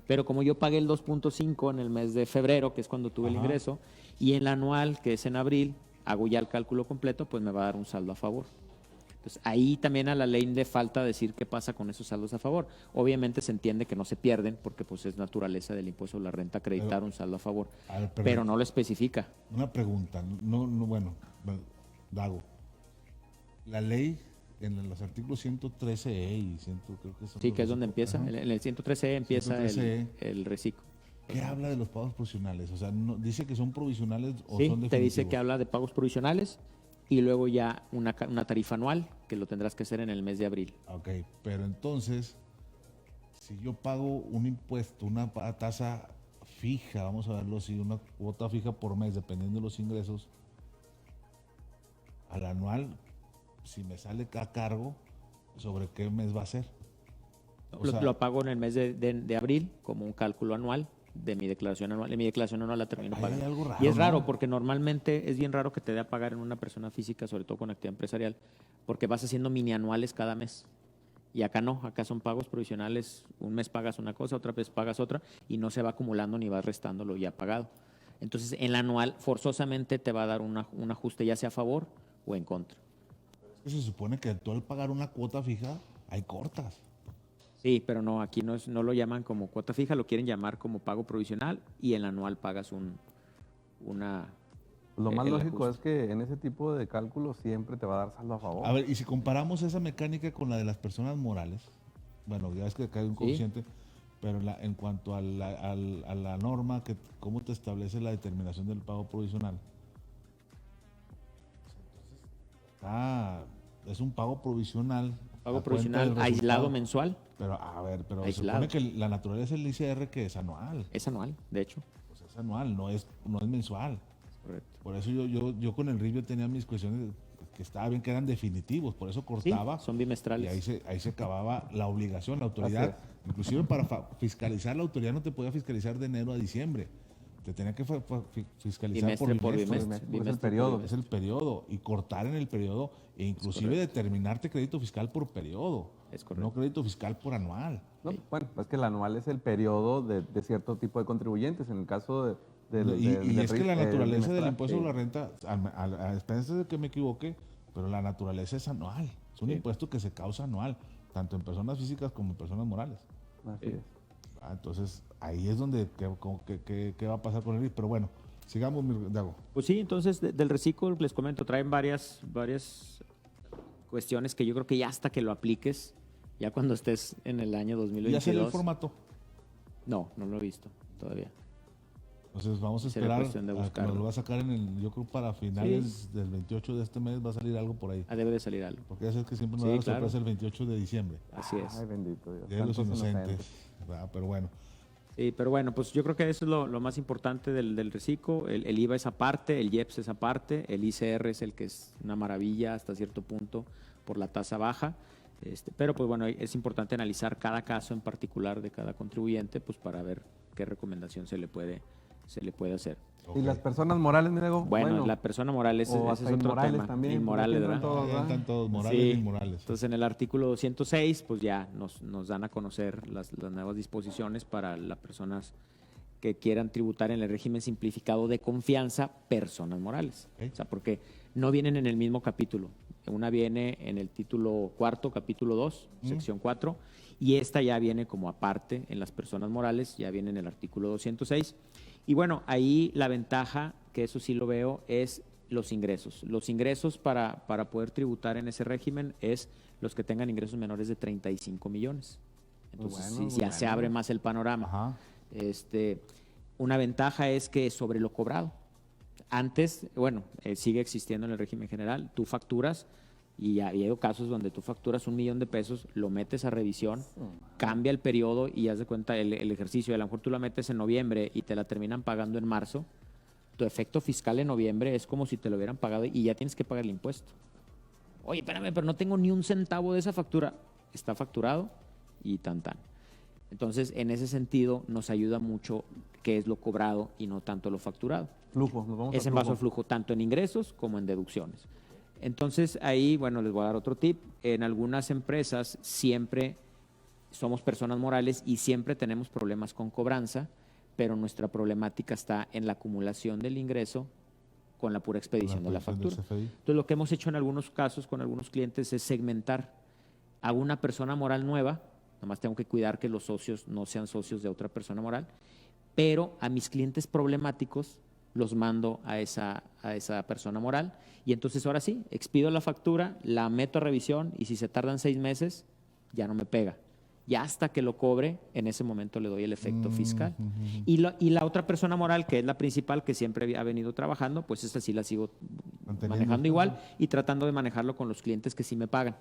S5: Pero como yo pagué el 2.5 en el mes de febrero, que es cuando tuve el ingreso, y en el anual, que es en abril, hago ya el cálculo completo, pues me va a dar un saldo a favor. Entonces, ahí también a la ley le falta decir qué pasa con esos saldos a favor. Obviamente se entiende que no se pierden porque pues es naturaleza del impuesto sobre la renta acreditar un saldo a favor, pero no lo especifica.
S2: Una pregunta, bueno, Dago, la ley en los artículos 113E y 100, creo que son
S5: sí, que es donde empieza, en el 113E empieza
S2: 113E,
S5: el reciclo.
S2: ¿Qué habla de los pagos provisionales? O sea, ¿dice que son provisionales o
S5: sí,
S2: son definitivos?
S5: Te dice que habla de pagos provisionales y luego ya una tarifa anual que lo tendrás que hacer en el mes de abril.
S2: Ok, pero entonces, si yo pago un impuesto, una tasa fija, vamos a verlo así, una cuota fija por mes, dependiendo de los ingresos, al anual, si me sale a cargo, ¿sobre qué mes va a ser?
S5: Lo pago en el mes de abril como un cálculo anual de mi declaración anual. En mi declaración anual la termino pagando.
S2: Algo raro,
S5: y es raro,
S2: ¿no?
S5: porque normalmente es bien raro que te dé a pagar en una persona física, sobre todo con actividad empresarial, porque vas haciendo mini anuales cada mes. Y acá no, acá son pagos provisionales. Un mes pagas una cosa, otra vez pagas otra, y no se va acumulando ni vas restando lo ya pagado. Entonces, en la anual forzosamente te va a dar un ajuste ya sea a favor o en contra.
S2: Es que se supone que tú al pagar una cuota fija, hay cortas.
S5: Sí, pero no, aquí no lo llaman como cuota fija, lo quieren llamar como pago provisional y en la anual pagas una...
S4: Lo más lógico es que en ese tipo de cálculos siempre te va a dar saldo a favor.
S2: A ver, y si comparamos esa mecánica con la de las personas morales, bueno, ya ves que acá hay un coeficiente, pero en cuanto a la norma, cómo te establece la determinación del pago provisional, es un pago provisional.
S5: Pago provisional aislado mensual.
S2: Pero, a ver, pero
S5: aislado.
S2: Se supone que la naturaleza del ICR que es anual.
S5: Es anual, de hecho.
S2: Pues es anual, no es mensual.
S5: Correcto.
S2: Por eso yo con el RIF tenía mis cuestiones que estaba bien, que eran definitivos, por eso cortaba.
S5: Sí, son bimestrales.
S2: Y ahí se acababa la obligación, la autoridad. Inclusive para fiscalizar, la autoridad no te podía fiscalizar de enero a diciembre, te tenía que fiscalizar
S5: Bimestre por
S2: bimestre.
S5: bimestre.
S4: Es el periodo.
S2: Es el periodo, y cortar en el periodo, e inclusive determinarte crédito fiscal por periodo,
S5: Es correcto.
S2: no crédito fiscal por anual.
S4: No, bueno, es que el anual es el periodo de cierto tipo de contribuyentes. En el caso
S2: Y es que la naturaleza del
S4: bimestral,
S2: impuesto
S4: sí.
S2: sobre la renta, a expensas de que me equivoque, pero la naturaleza es anual. Es un impuesto que se causa anual, tanto en personas físicas como en personas morales.
S4: Así es.
S2: Entonces, ahí es donde, ¿qué va a pasar con él? Pero bueno, sigamos, Dago.
S5: Pues sí, entonces del reciclo les comento, traen varias cuestiones que yo creo que ya hasta que lo apliques, ya cuando estés en el año
S2: ¿Ya
S5: 2022.
S2: salió el formato?
S5: No lo he visto todavía.
S2: Entonces vamos a
S5: Sería
S2: esperar
S5: cuestión de
S2: a que
S5: buscarlo.
S2: nos lo va a sacar yo creo para finales del 28 de este mes va a salir algo por ahí.
S5: Debe de salir algo.
S2: Porque ya sabes que siempre nos
S5: Sí,
S2: da la
S5: claro.
S2: sorpresa el 28 de diciembre.
S5: Así es.
S4: Ay, bendito Dios.
S2: Día de los
S4: Santos
S2: inocentes. ¿Verdad? Pero bueno.
S5: Sí, pero bueno, pues yo creo que eso es lo más importante del reciclo. El IVA es aparte, el IEPS es aparte, el ICR es el que es una maravilla hasta cierto punto por la tasa baja. Pero pues bueno, es importante analizar cada caso en particular de cada contribuyente pues para ver qué recomendación se le puede hacer.
S2: Ok.
S4: Y las personas morales, mira,
S5: Bueno, la persona moral ese
S4: o
S5: es
S4: hasta
S5: otro
S4: inmorales
S5: tema.
S4: también,
S5: Inmorales,
S4: porque
S5: ¿verdad?
S4: entran todos,
S2: Ya
S4: ¿verdad?
S2: están todos morales
S5: Sí.
S2: e inmorales.
S5: Entonces, en el artículo 206, pues ya nos dan a conocer las nuevas disposiciones para las personas que quieran tributar en el régimen simplificado de confianza, personas morales.
S2: Ok.
S5: O sea, porque no vienen en el mismo capítulo. Una viene en el título cuarto, capítulo 2, sección 4, y esta ya viene como aparte en las personas morales, ya viene en el artículo 206. Y bueno, ahí la ventaja, que eso sí lo veo, es los ingresos. Los ingresos para poder tributar en ese régimen es los que tengan ingresos menores de 35 millones. Entonces,
S4: bueno,
S5: sí, ya
S4: muy
S5: se
S4: bueno.
S5: abre más el panorama.
S2: Ajá.
S5: Una ventaja es que sobre lo cobrado. Antes, bueno, sigue existiendo en el régimen general, tú facturas y ya hay casos donde tú facturas $1 millón, lo metes a revisión, cambia el periodo y haz de cuenta el ejercicio. A lo mejor tú la metes en noviembre y te la terminan pagando en marzo. Tu efecto fiscal en noviembre es como si te lo hubieran pagado y ya tienes que pagar el impuesto. Oye, espérame, pero no tengo ni un centavo de esa factura. Está facturado y tan. Entonces, en ese sentido, nos ayuda mucho qué es lo cobrado y no tanto lo facturado.
S4: Flujo, nos vamos
S5: Es
S4: al
S5: en base al flujo, tanto en ingresos como en deducciones. Entonces, ahí, bueno, les voy a dar otro tip. En algunas empresas siempre somos personas morales y siempre tenemos problemas con cobranza, pero nuestra problemática está en la acumulación del ingreso con la pura expedición de la factura. Entonces, lo que hemos hecho en algunos casos con algunos clientes es segmentar a una persona moral nueva, nomás tengo que cuidar que los socios no sean socios de otra persona moral, pero a mis clientes problemáticos los mando a esa persona moral y entonces ahora sí, expido la factura, la meto a revisión y si se tardan 6 meses, ya no me pega. Ya hasta que lo cobre, en ese momento le doy el efecto fiscal. Y la otra persona moral, que es la principal, que siempre ha venido trabajando, pues esta sí la sigo manejando igual y tratando de manejarlo con los clientes que sí me pagan.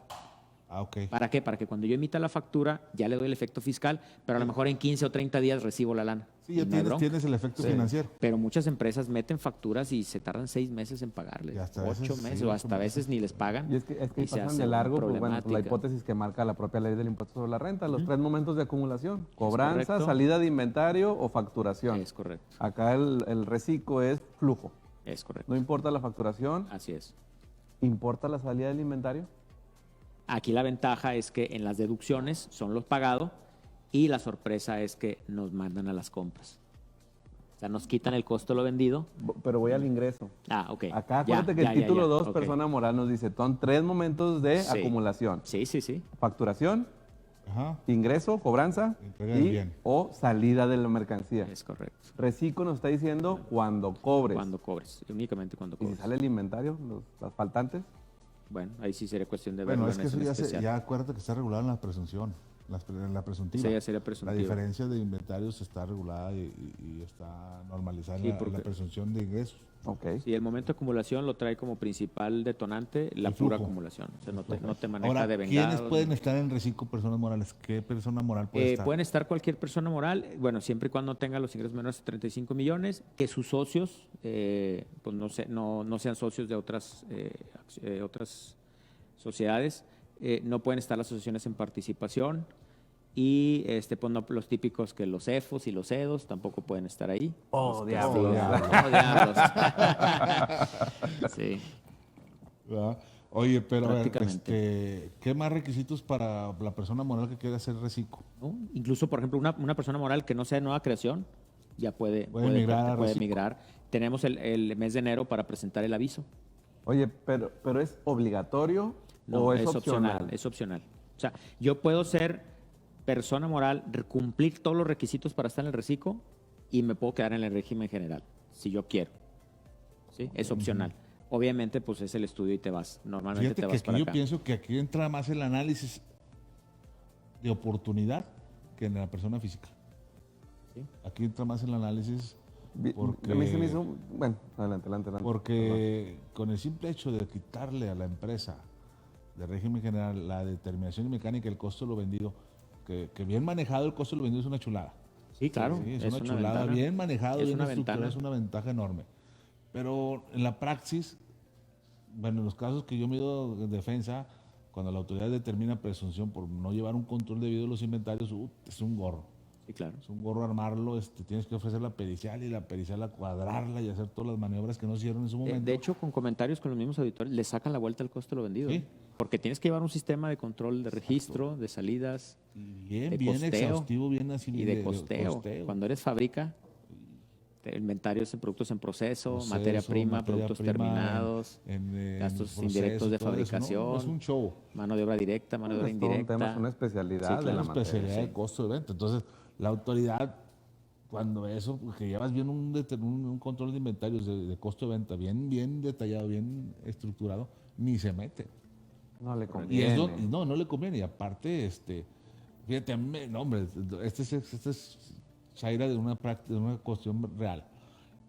S2: Ah, ok.
S5: ¿Para qué? Para que cuando yo emita la factura ya le doy el efecto fiscal, pero a lo mejor en 15 o 30 días recibo la lana.
S2: Sí, ya
S5: Y no hay bronca.
S2: tienes el efecto financiero.
S5: Pero muchas empresas meten facturas y se tardan 6 meses en pagarles.
S2: Y hasta
S5: 8
S2: veces,
S5: meses
S2: sí,
S5: o
S2: 8
S5: hasta veces ni les pagan.
S4: Y es que
S5: y se
S4: pasan
S5: hace
S4: de largo, pues bueno,
S5: problemática.
S4: la hipótesis que marca la propia ley del impuesto sobre la renta, los 3 momentos de acumulación, cobranza,
S5: correcto.
S4: salida de inventario o facturación.
S5: Es correcto,
S4: Acá el reciclo es flujo.
S5: es correcto.
S4: No importa la facturación,
S5: Así es.
S4: importa la salida del inventario.
S5: Aquí la ventaja es que en las deducciones son los pagados y la sorpresa es que nos mandan a las compras. O sea, nos quitan el costo de lo vendido.
S4: Pero voy al ingreso.
S5: Ah, ok.
S4: Acá acuérdate que el título 2, persona moral, nos dice, son 3 momentos de
S5: Sí.
S4: acumulación.
S5: Sí.
S4: Facturación,
S2: Ajá.
S4: ingreso, cobranza
S2: Entrega del bien.
S4: o salida de la mercancía.
S5: Es correcto.
S4: Reciclo nos está diciendo cuando cobres.
S5: Cuando cobres, únicamente cuando
S4: Y si
S5: cobres.
S4: sale el inventario, las faltantes.
S5: Bueno, ahí sí sería cuestión de verlo
S2: Bueno, es que
S5: en
S2: eso
S5: ese
S2: ya,
S5: especial.
S2: ya acuérdate que está regulado en la presunción, en la presuntiva.
S5: Sí, ya sería
S2: La
S5: presuntiva.
S2: diferencia de inventarios está regulada y está normalizada
S5: Sí,
S2: en la
S5: porque-
S2: presunción de ingresos.
S4: Ok.
S5: Sí, el momento de acumulación lo trae como principal detonante la
S2: El
S5: pura
S2: flujo.
S5: acumulación. O sea, no te maneja
S2: Ahora,
S5: de
S2: ¿quiénes
S5: vengados.
S2: pueden estar en reciclo personas morales? ¿Qué persona moral puede estar?
S5: Pueden estar cualquier persona moral, bueno, siempre y cuando tenga los ingresos menores de 35 millones, que sus socios pues no sean socios de otras sociedades, no pueden estar las asociaciones en participación, Y pues no, los típicos que los EFOS y los EDOS tampoco pueden estar ahí.
S4: Oh,
S5: Sí,
S4: diablos.
S5: oh, diablos. Sí.
S2: ¿Verdad? Oye, pero a ver,
S5: Prácticamente.
S2: ¿qué más requisitos para la persona moral que quiera hacer reciclo?
S5: ¿No? Incluso, por ejemplo, una persona moral que no sea de nueva creación ya puede
S2: migrar a
S5: puede
S2: reciclo.
S5: migrar. Tenemos el mes de enero para presentar el aviso.
S4: Oye, pero ¿es obligatorio
S5: No,
S4: o es opcional?
S5: Es opcional. O sea, yo puedo ser persona moral, cumplir todos los requisitos para estar en el reciclo y me puedo quedar en el régimen general, si yo quiero. ¿Sí? Es opcional. Obviamente, pues es el estudio y te vas. Normalmente
S2: Fíjate
S5: te
S2: que
S5: vas
S2: aquí
S5: para
S2: yo
S5: acá.
S2: pienso que aquí entra más el análisis de oportunidad que en la persona física.
S5: Sí.
S2: Aquí entra más el análisis porque,
S4: A mí se me hizo... Bueno, adelante.
S2: porque con el simple hecho de quitarle a la empresa de régimen general la determinación mecánica el costo de lo vendido, que bien manejado el costo de lo vendido es una chulada.
S5: Sí, claro.
S2: Sí, es
S5: es
S2: una
S5: una
S2: chulada,
S5: ventana.
S2: bien manejado,
S5: Es
S2: bien
S5: una
S2: estructurado,
S5: ventana.
S2: es una ventaja enorme. Pero en la praxis, bueno, en los casos que yo me he ido en defensa, cuando la autoridad determina presunción por no llevar un control debido de los inventarios, es un gorro.
S5: Sí, claro.
S2: Es un gorro armarlo, tienes que ofrecer la pericial y la pericial a cuadrarla y hacer todas las maniobras que no se hicieron en su momento.
S5: De hecho, con comentarios con los mismos auditores, le sacan la vuelta al costo de lo vendido.
S2: Sí.
S5: ¿eh? Porque tienes que llevar un sistema de control de registro, de salidas
S2: Y
S5: de
S2: bien
S5: costeo
S2: exhaustivo, bien así.
S5: y de costeo. Cuando eres fábrica, inventarios de productos en proceso, materia prima, productos terminados, gastos
S2: proceso,
S5: indirectos de
S2: todo eso, ¿no?
S5: fabricación,
S2: Es un show.
S5: mano de obra directa, mano de obra
S4: Es todo un
S5: indirecta.
S4: tema, es una especialidad
S5: Sí,
S4: de
S5: claro.
S4: la
S2: Una
S4: materia.
S2: especialidad de costo de venta. Entonces, la autoridad, cuando eso, que llevas bien un control de inventarios de costo de venta, bien detallado, bien estructurado, ni se mete.
S4: No le
S2: Y
S4: conviene.
S2: no le conviene. Y aparte, fíjate, a mí no, hombre, este es Shaira de una cuestión real.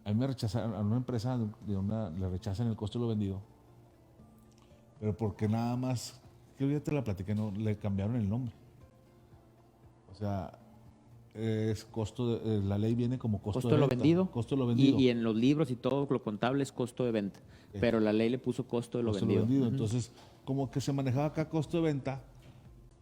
S2: A mí me rechazaron, a una empresa le rechazan el costo de lo vendido, pero porque nada más, que ya te la platiqué, no, le cambiaron el nombre. O sea, es la ley viene como costo
S5: de lo
S2: venta,
S5: vendido.
S2: costo de lo vendido.
S5: Y en los libros y todo lo contable es costo de venta. Pero la ley le puso costo de lo
S2: costo de
S5: vendido. Ujú.
S2: Entonces, como que se manejaba acá costo de venta,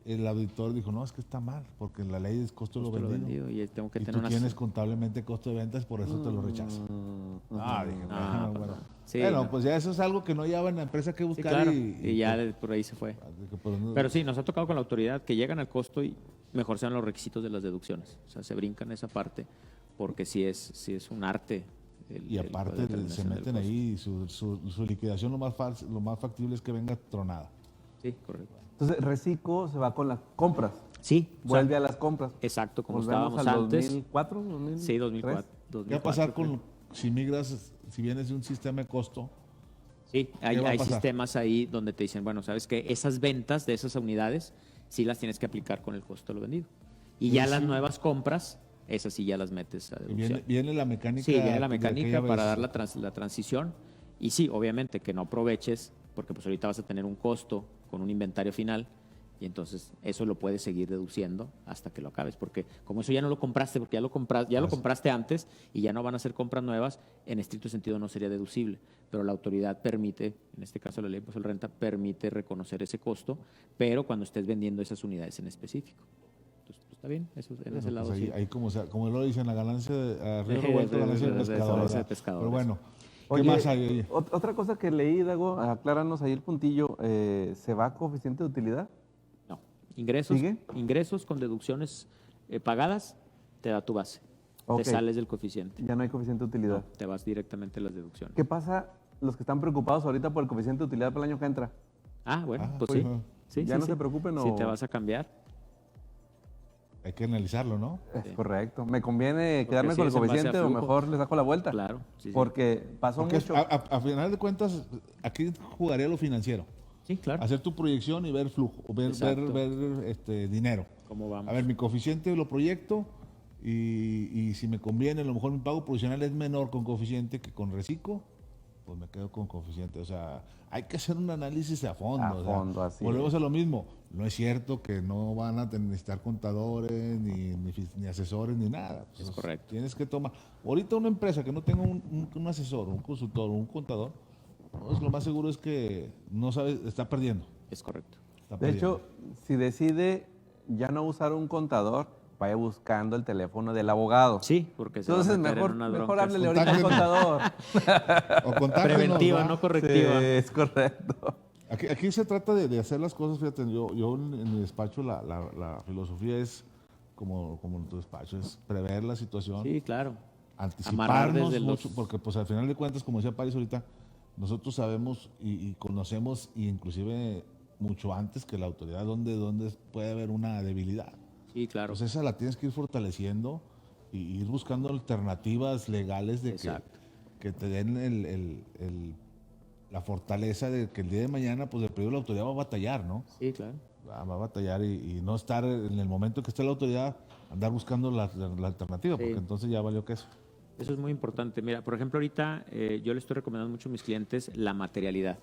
S2: el auditor dijo, no, es que está mal, porque la ley es costo de
S5: Costo
S2: lo
S5: de lo
S2: vendido.
S5: vendido. Y tengo que
S2: Y
S5: tener
S2: tú
S5: una...
S2: tienes contablemente costo de ventas, por eso te lo rechazan. Dije,
S5: Ah,
S2: bueno,
S5: sí,
S2: bueno,
S5: no.
S2: pues ya eso es algo que no lleva en la empresa que
S5: Sí,
S2: buscar
S5: claro.
S2: y
S5: Y ya por ahí se fue.
S2: pues,
S5: Pero sí, nos ha tocado con la autoridad que llegan al costo y mejor sean los requisitos de las deducciones. O sea, se brincan esa parte porque sí es un arte.
S2: y aparte se meten ahí y su liquidación lo más factible es que venga tronada.
S5: Sí, correcto.
S4: Entonces, Reciclo se va con las compras.
S5: Sí, o sea,
S4: Vuelve a las compras.
S5: exacto, como
S4: Volvemos
S5: estábamos
S4: al
S5: antes.
S4: 2004, 2003.
S5: Sí, 2004.
S2: ¿Qué va a pasar si migras, si vienes de un sistema de costo?
S5: Sí, hay
S2: ¿Qué va a pasar?
S5: sistemas ahí donde te dicen, bueno, sabes que esas ventas de esas unidades sí las tienes que aplicar con el costo de lo vendido. Y ya las nuevas compras, esas sí ya las metes a
S2: Y
S5: deducción.
S2: viene la mecánica.
S5: Sí, viene la
S2: de
S5: mecánica
S2: aquella
S5: para
S2: vez.
S5: dar la transición. Y sí, obviamente que no aproveches, porque pues ahorita vas a tener un costo con un inventario final y entonces eso lo puedes seguir deduciendo hasta que lo acabes, porque como eso ya no lo compraste, porque lo compraste antes y ya no van a ser compras nuevas, en estricto sentido no sería deducible, pero la autoridad permite, en este caso la ley de impuesto a la renta, permite reconocer ese costo, pero cuando estés vendiendo esas unidades en específico. Entonces, pues, está bien, eso en ese lado
S2: Pues
S5: sí.
S2: ahí como lo dicen, la ganancia a río
S5: Sí,
S2: revuelto,
S5: de-
S2: ganancia del
S5: de-
S2: pescador.
S5: de
S2: ¿verdad?
S5: pescador,
S2: Pero
S5: eso.
S2: bueno, ¿qué
S4: Oye,
S2: más hay? Oye?
S4: Otra cosa que leí, Dago, acláranos ahí el puntillo, ¿se va a coeficiente de utilidad?
S5: No. Ingresos,
S4: ¿Sigue?
S5: ingresos con deducciones pagadas, te da tu base.
S4: Ok.
S5: Te sales del coeficiente.
S4: Ya no hay coeficiente de utilidad.
S5: No, te vas directamente a las deducciones.
S4: ¿Qué pasa los que están preocupados ahorita por el coeficiente de utilidad para el año que entra?
S5: Ah, bueno,
S2: Ah,
S5: pues
S2: pues,
S5: sí.
S2: no.
S5: Sí,
S4: Ya
S5: sí,
S4: no
S5: sí.
S4: se preocupen,
S5: Si
S4: o-
S5: te vas a cambiar.
S2: Hay que analizarlo, ¿no?
S4: Es
S5: Sí.
S4: correcto. ¿Me conviene quedarme
S5: sí
S4: con el
S5: es en base a
S4: coeficiente o
S5: flujo.
S4: mejor le saco la vuelta?
S5: Claro. Sí, sí.
S4: Porque pasó
S2: Porque
S4: mucho.
S2: a final de cuentas, aquí jugaría lo financiero.
S5: Sí, claro.
S2: Hacer tu proyección y ver flujo, ver
S5: Exacto.
S2: dinero.
S5: ¿Cómo vamos?
S2: A ver, mi coeficiente lo proyecto y si me conviene, a lo mejor mi pago provisional es menor con coeficiente que con reciclo, pues me quedo con coeficiente. O sea, hay que hacer un análisis a fondo.
S4: A
S2: o sea,
S4: fondo, así
S2: volvemos
S4: es.
S2: a lo mismo. No es cierto que no van a necesitar contadores, ni asesores, ni nada. Pues,
S5: Es correcto.
S2: Tienes que tomar. Ahorita una empresa que no tenga un asesor, un consultor, un contador, pues lo más seguro es que no sabe, está perdiendo.
S5: Es correcto.
S2: Está
S4: De hecho, si decide ya no usar un contador, vaya buscando el teléfono del abogado.
S5: Sí, porque se va a
S4: Entonces
S5: meter
S4: mejor,
S5: en unas
S4: mejor
S5: broncas.
S4: háblele ahorita al contador.
S2: O contáctenos,
S5: Preventiva,
S2: ¿va?
S5: no correctiva.
S4: Sí, es correcto.
S2: Aquí se trata de hacer las cosas, fíjate, yo en mi despacho la filosofía es, como en tu despacho, es prever la situación,
S5: Sí, claro. Amarrar
S2: anticiparnos
S5: desde
S2: mucho,
S5: los...
S2: porque pues al final de cuentas, como decía Paris ahorita, nosotros sabemos y conocemos, y inclusive mucho antes que la autoridad, dónde puede haber una debilidad.
S5: Sí, claro.
S2: Pues esa la tienes que ir fortaleciendo y ir buscando alternativas legales de que te den la fortaleza de que el día de mañana, pues el periodo de la autoridad va a batallar, ¿no?
S5: Sí, claro.
S2: Va a batallar y no estar en el momento que esté la autoridad, andar buscando la alternativa,
S5: Sí.
S2: porque entonces ya valió queso.
S5: Eso es muy importante. Mira, por ejemplo, ahorita yo le estoy recomendando mucho a mis clientes la materialidad.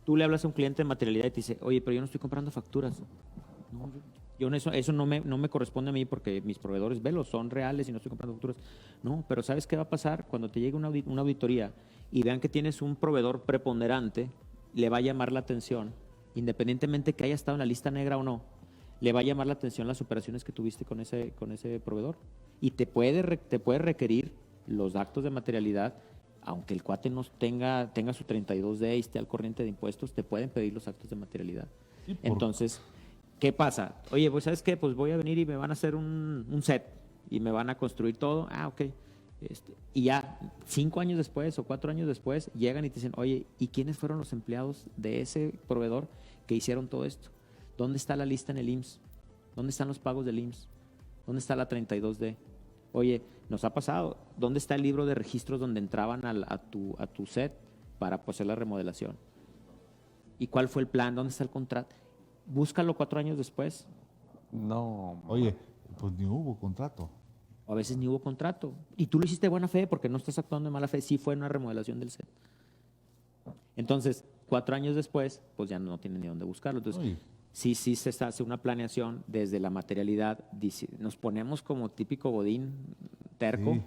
S5: Tú le hablas a un cliente de materialidad y te dice, oye, pero yo no estoy comprando facturas. No, eso no me corresponde a mí porque mis proveedores, velos, son reales y no estoy comprando facturas. No, pero ¿sabes qué va a pasar? Cuando te llegue una auditoría y vean que tienes un proveedor preponderante, le va a llamar la atención, independientemente que haya estado en la lista negra o no, le va a llamar la atención las operaciones que tuviste con ese proveedor. Y te puede requerir los actos de materialidad, aunque el cuate no tenga su 32D y esté al corriente de impuestos, te pueden pedir los actos de materialidad. Entonces, ¿qué pasa? Oye, pues ¿sabes qué? Pues voy a venir y me van a hacer un set y me van a construir todo. Ah, ok. Y ya 5 años después o 4 años después llegan y te dicen, oye, ¿y quiénes fueron los empleados de ese proveedor que hicieron todo esto? ¿Dónde está la lista en el IMSS? ¿Dónde están los pagos del IMSS? ¿Dónde está la 32D? Oye, nos ha pasado. ¿Dónde está el libro de registros donde entraban a tu set para hacer la remodelación? ¿Y cuál fue el plan? ¿Dónde está el contrato? Búscalo 4 años después.
S4: No.
S2: Oye, pues ni hubo contrato.
S5: O a veces ni hubo contrato. Y tú lo hiciste de buena fe porque no estás actuando de mala fe. Sí fue una remodelación del set. Entonces, 4 años después, pues ya no tienen ni dónde buscarlo. Entonces,
S2: Oye.
S5: sí se hace una planeación desde la materialidad. Nos ponemos como típico godín terco
S2: Sí.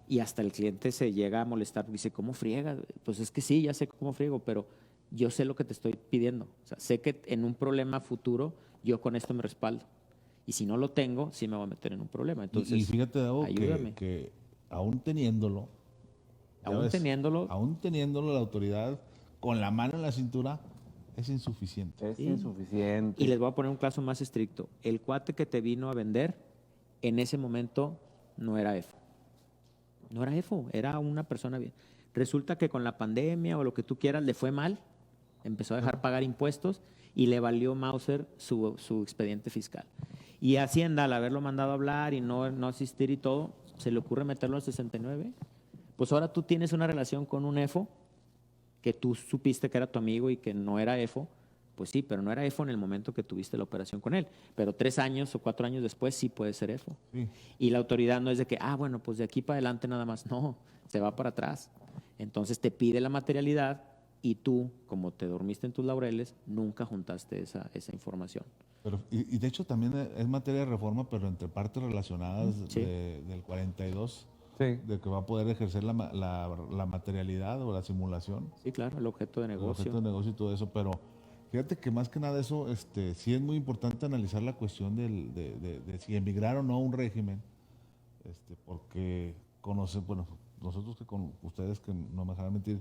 S5: y hasta el cliente se llega a molestar. Dice, ¿cómo friega? Pues es que sí, ya sé cómo friego, pero yo sé lo que te estoy pidiendo. O sea, sé que en un problema futuro yo con esto me respaldo. Y si no lo tengo, sí me voy a meter en un problema. Entonces,
S2: y fíjate, Dago,
S5: ayúdame.
S2: que aún teniéndolo, ya
S5: Aún
S2: ves,
S5: teniéndolo,
S2: aún teniéndolo la autoridad con la mano en la cintura, es insuficiente.
S4: Es
S5: Sí.
S4: insuficiente.
S5: y les voy a poner un caso más estricto. El cuate que te vino a vender, en ese momento no era EFO. No era EFO, era una persona bien. Resulta que con la pandemia o lo que tú quieras le fue mal, empezó a dejar pagar impuestos y le valió Mauser su expediente fiscal. Y Hacienda, al haberlo mandado a hablar y no asistir y todo, se le ocurre meterlo al 69. Pues ahora tú tienes una relación con un EFO que tú supiste que era tu amigo y que no era EFO, pues sí, pero no era EFO en el momento que tuviste la operación con él. Pero 3 años o 4 años después sí puede ser EFO.
S2: Sí.
S5: Y la autoridad no es de que, bueno, pues de aquí para adelante nada más. No, se va para atrás. Entonces te pide la materialidad y tú, como te dormiste en tus laureles, nunca juntaste esa información.
S2: Pero, y de hecho también es materia de reforma, pero entre partes relacionadas
S5: Sí.
S2: del 42,
S4: Sí.
S2: de que va a poder ejercer la materialidad o la simulación,
S5: Sí, claro, el objeto de
S2: el
S5: negocio.
S2: objeto de negocio y todo eso, pero fíjate que más que nada eso, sí es muy importante analizar la cuestión de si emigrar o no a un régimen, porque bueno, nosotros que con ustedes que no me dejarán mentir,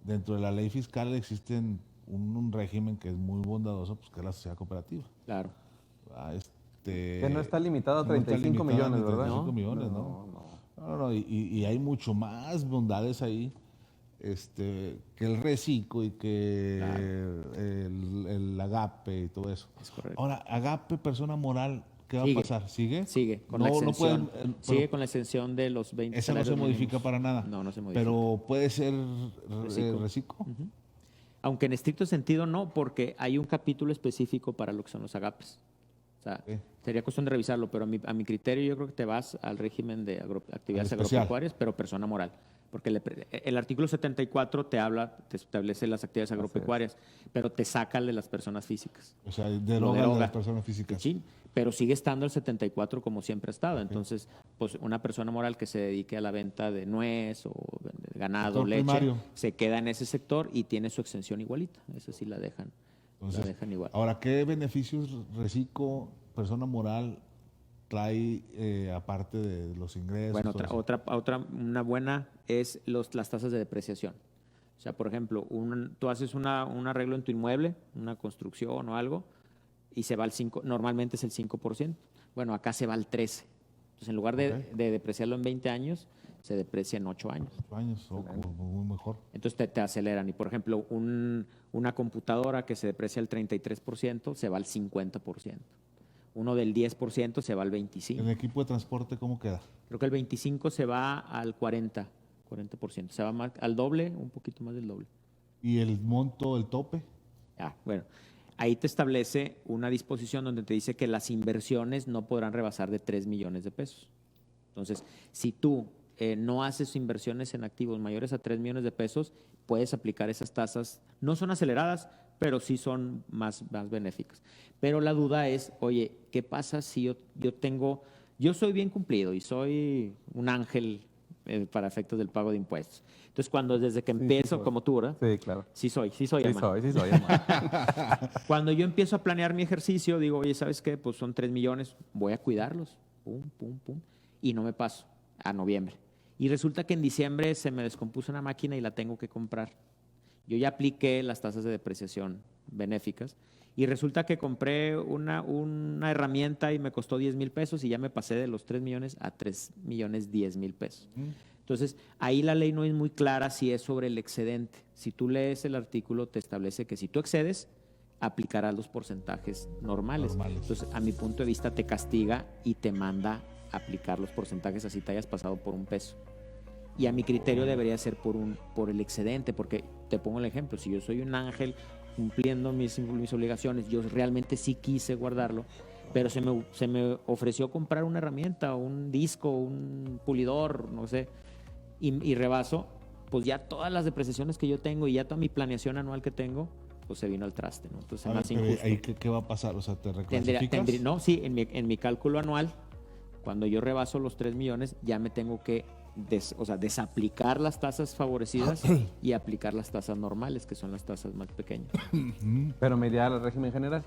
S2: dentro de la ley fiscal existen un régimen que es muy bondadoso, pues que es la sociedad cooperativa.
S5: Claro.
S4: Que no está limitado a
S2: no está
S4: 35
S2: limitado
S4: millones,
S2: ni
S4: ¿verdad?
S2: 35 millones, ¿no? No, y hay mucho más bondades ahí, que el reciclo y que el agape y todo eso.
S5: Es correcto.
S2: Ahora, agape, persona moral, ¿qué va a
S5: Sigue.
S2: pasar? ¿Sigue?
S5: Sigue con
S2: No,
S5: la
S2: no
S5: exención.
S2: pueden,
S5: Sigue
S2: pero
S5: con la exención de los 20
S2: esa no se
S5: salarios
S2: modifica
S5: mínimos.
S2: para nada.
S5: No, no se modifica.
S2: Pero puede ser
S5: Reciclo.
S2: reciclo.
S5: Aunque en estricto sentido no, porque hay un capítulo específico para lo que son los agapes. O sea,
S2: Sí.
S5: sería cuestión de revisarlo, pero a mi criterio yo creo que te vas al régimen de actividades
S2: Al especial.
S5: agropecuarias, pero persona moral. Porque el artículo 74 te establece las actividades agropecuarias, pero te saca el de las personas físicas.
S2: O sea, deroga
S5: deroga.
S2: las personas físicas.
S5: Sí, pero sigue estando el 74 como siempre ha estado. Entonces, pues una persona moral que se dedique a la venta de nuez o de ganado,
S2: Sector
S5: leche,
S2: primario.
S5: se queda en ese sector y tiene su exención igualita. Esa sí la dejan
S2: Entonces,
S5: la dejan igual.
S2: Ahora, ¿qué beneficios Recico, persona moral, trae aparte de los ingresos?
S5: Bueno, una buena es las tasas de depreciación. O sea, por ejemplo, tú haces un arreglo en tu inmueble, una construcción o algo, y se va al 5%, normalmente es el 5%. Bueno, acá se va al 13%. Entonces, en lugar de depreciarlo en 20 años, se deprecia en 8 años.
S2: 8 años, muy mejor.
S5: Entonces te aceleran. Y, por ejemplo, una computadora que se deprecia al 33%, se va al 50%. Uno del 10% se va al 25%.
S2: ¿En el equipo de transporte cómo queda?
S5: Creo que el 25% se va al 40%. Se va más, al doble, un poquito más del doble.
S2: ¿Y el monto, el tope?
S5: Bueno, ahí te establece una disposición donde te dice que las inversiones no podrán rebasar de 3 millones de pesos. Entonces, si tú no haces inversiones en activos mayores a 3 millones de pesos, puedes aplicar esas tasas. No son aceleradas, pero sí son más benéficas. Pero la duda es, oye, ¿qué pasa si yo soy bien cumplido y soy un ángel para efectos del pago de impuestos? Entonces, desde que empiezo, como tú, ¿verdad?
S4: Sí, claro.
S5: Sí soy,
S4: Amán.
S5: Cuando yo empiezo a planear mi ejercicio, digo, oye, ¿sabes qué? Pues son 3 millones, voy a cuidarlos. Pum, pum, pum. Y no me paso a noviembre. Y resulta que en diciembre se me descompuso una máquina y la tengo que comprar. Yo ya apliqué las tasas de depreciación benéficas y resulta que compré una herramienta y me costó 10 mil pesos y ya me pasé de los 3 millones a 3 millones 10 mil pesos. Entonces, ahí la ley no es muy clara si es sobre el excedente. Si tú lees el artículo, te establece que si tú excedes, aplicarás los porcentajes normales. Entonces, a mi punto de vista, te castiga y te manda a aplicar los porcentajes así te hayas pasado por un peso. Y a mi criterio debería ser por el excedente, porque te pongo el ejemplo, si yo soy un ángel cumpliendo mis obligaciones, yo realmente sí quise guardarlo, pero se me ofreció comprar una herramienta, un disco, un pulidor, no sé, y rebaso, pues ya todas las depreciaciones que yo tengo y ya toda mi planeación anual que tengo, pues se vino al traste, ¿no? Entonces, más injusto.
S2: ¿Ahí qué va a pasar? O sea, ¿te reclasificas?
S5: No, sí, en mi cálculo anual, cuando yo rebaso los 3 millones, ya me tengo que desaplicar las tasas favorecidas y aplicar las tasas normales, que son las tasas más pequeñas.
S4: Pero me iría al régimen general.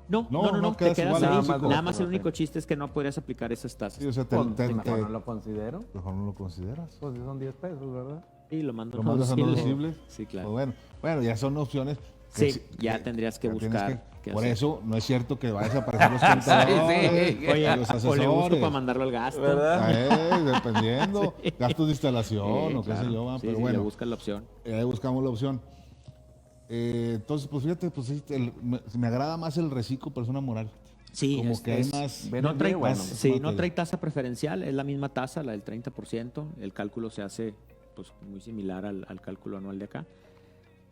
S5: No, te quedas ahí. Nada más el único chiste es que no podrías aplicar esas tasas.
S2: Sí, o sea,
S4: mejor no lo considero.
S2: Mejor no lo consideras.
S4: Pues son 10 pesos, ¿verdad?
S5: Sí, lo mando
S2: a deducible.
S5: Sí, claro.
S2: Pues bueno, ya son opciones.
S5: Sí, ya tendrías que buscar.
S2: Por eso no es cierto que vayas a aparecer los contadores,
S5: Oye,
S2: los asesores.
S5: O le busco para mandarlo al gasto.
S2: ¿Verdad? Dependiendo. Sí. Gastos de instalación o qué sé yo.
S5: Sí,
S2: pero bueno.
S5: le buscas la opción.
S2: Ahí buscamos la opción. Entonces, pues fíjate, pues me agrada más el Recico persona moral.
S5: Sí,
S2: como que hay más.
S5: No trae tasa preferencial, es la misma tasa, la del 30%. El cálculo se hace pues muy similar al cálculo anual de acá.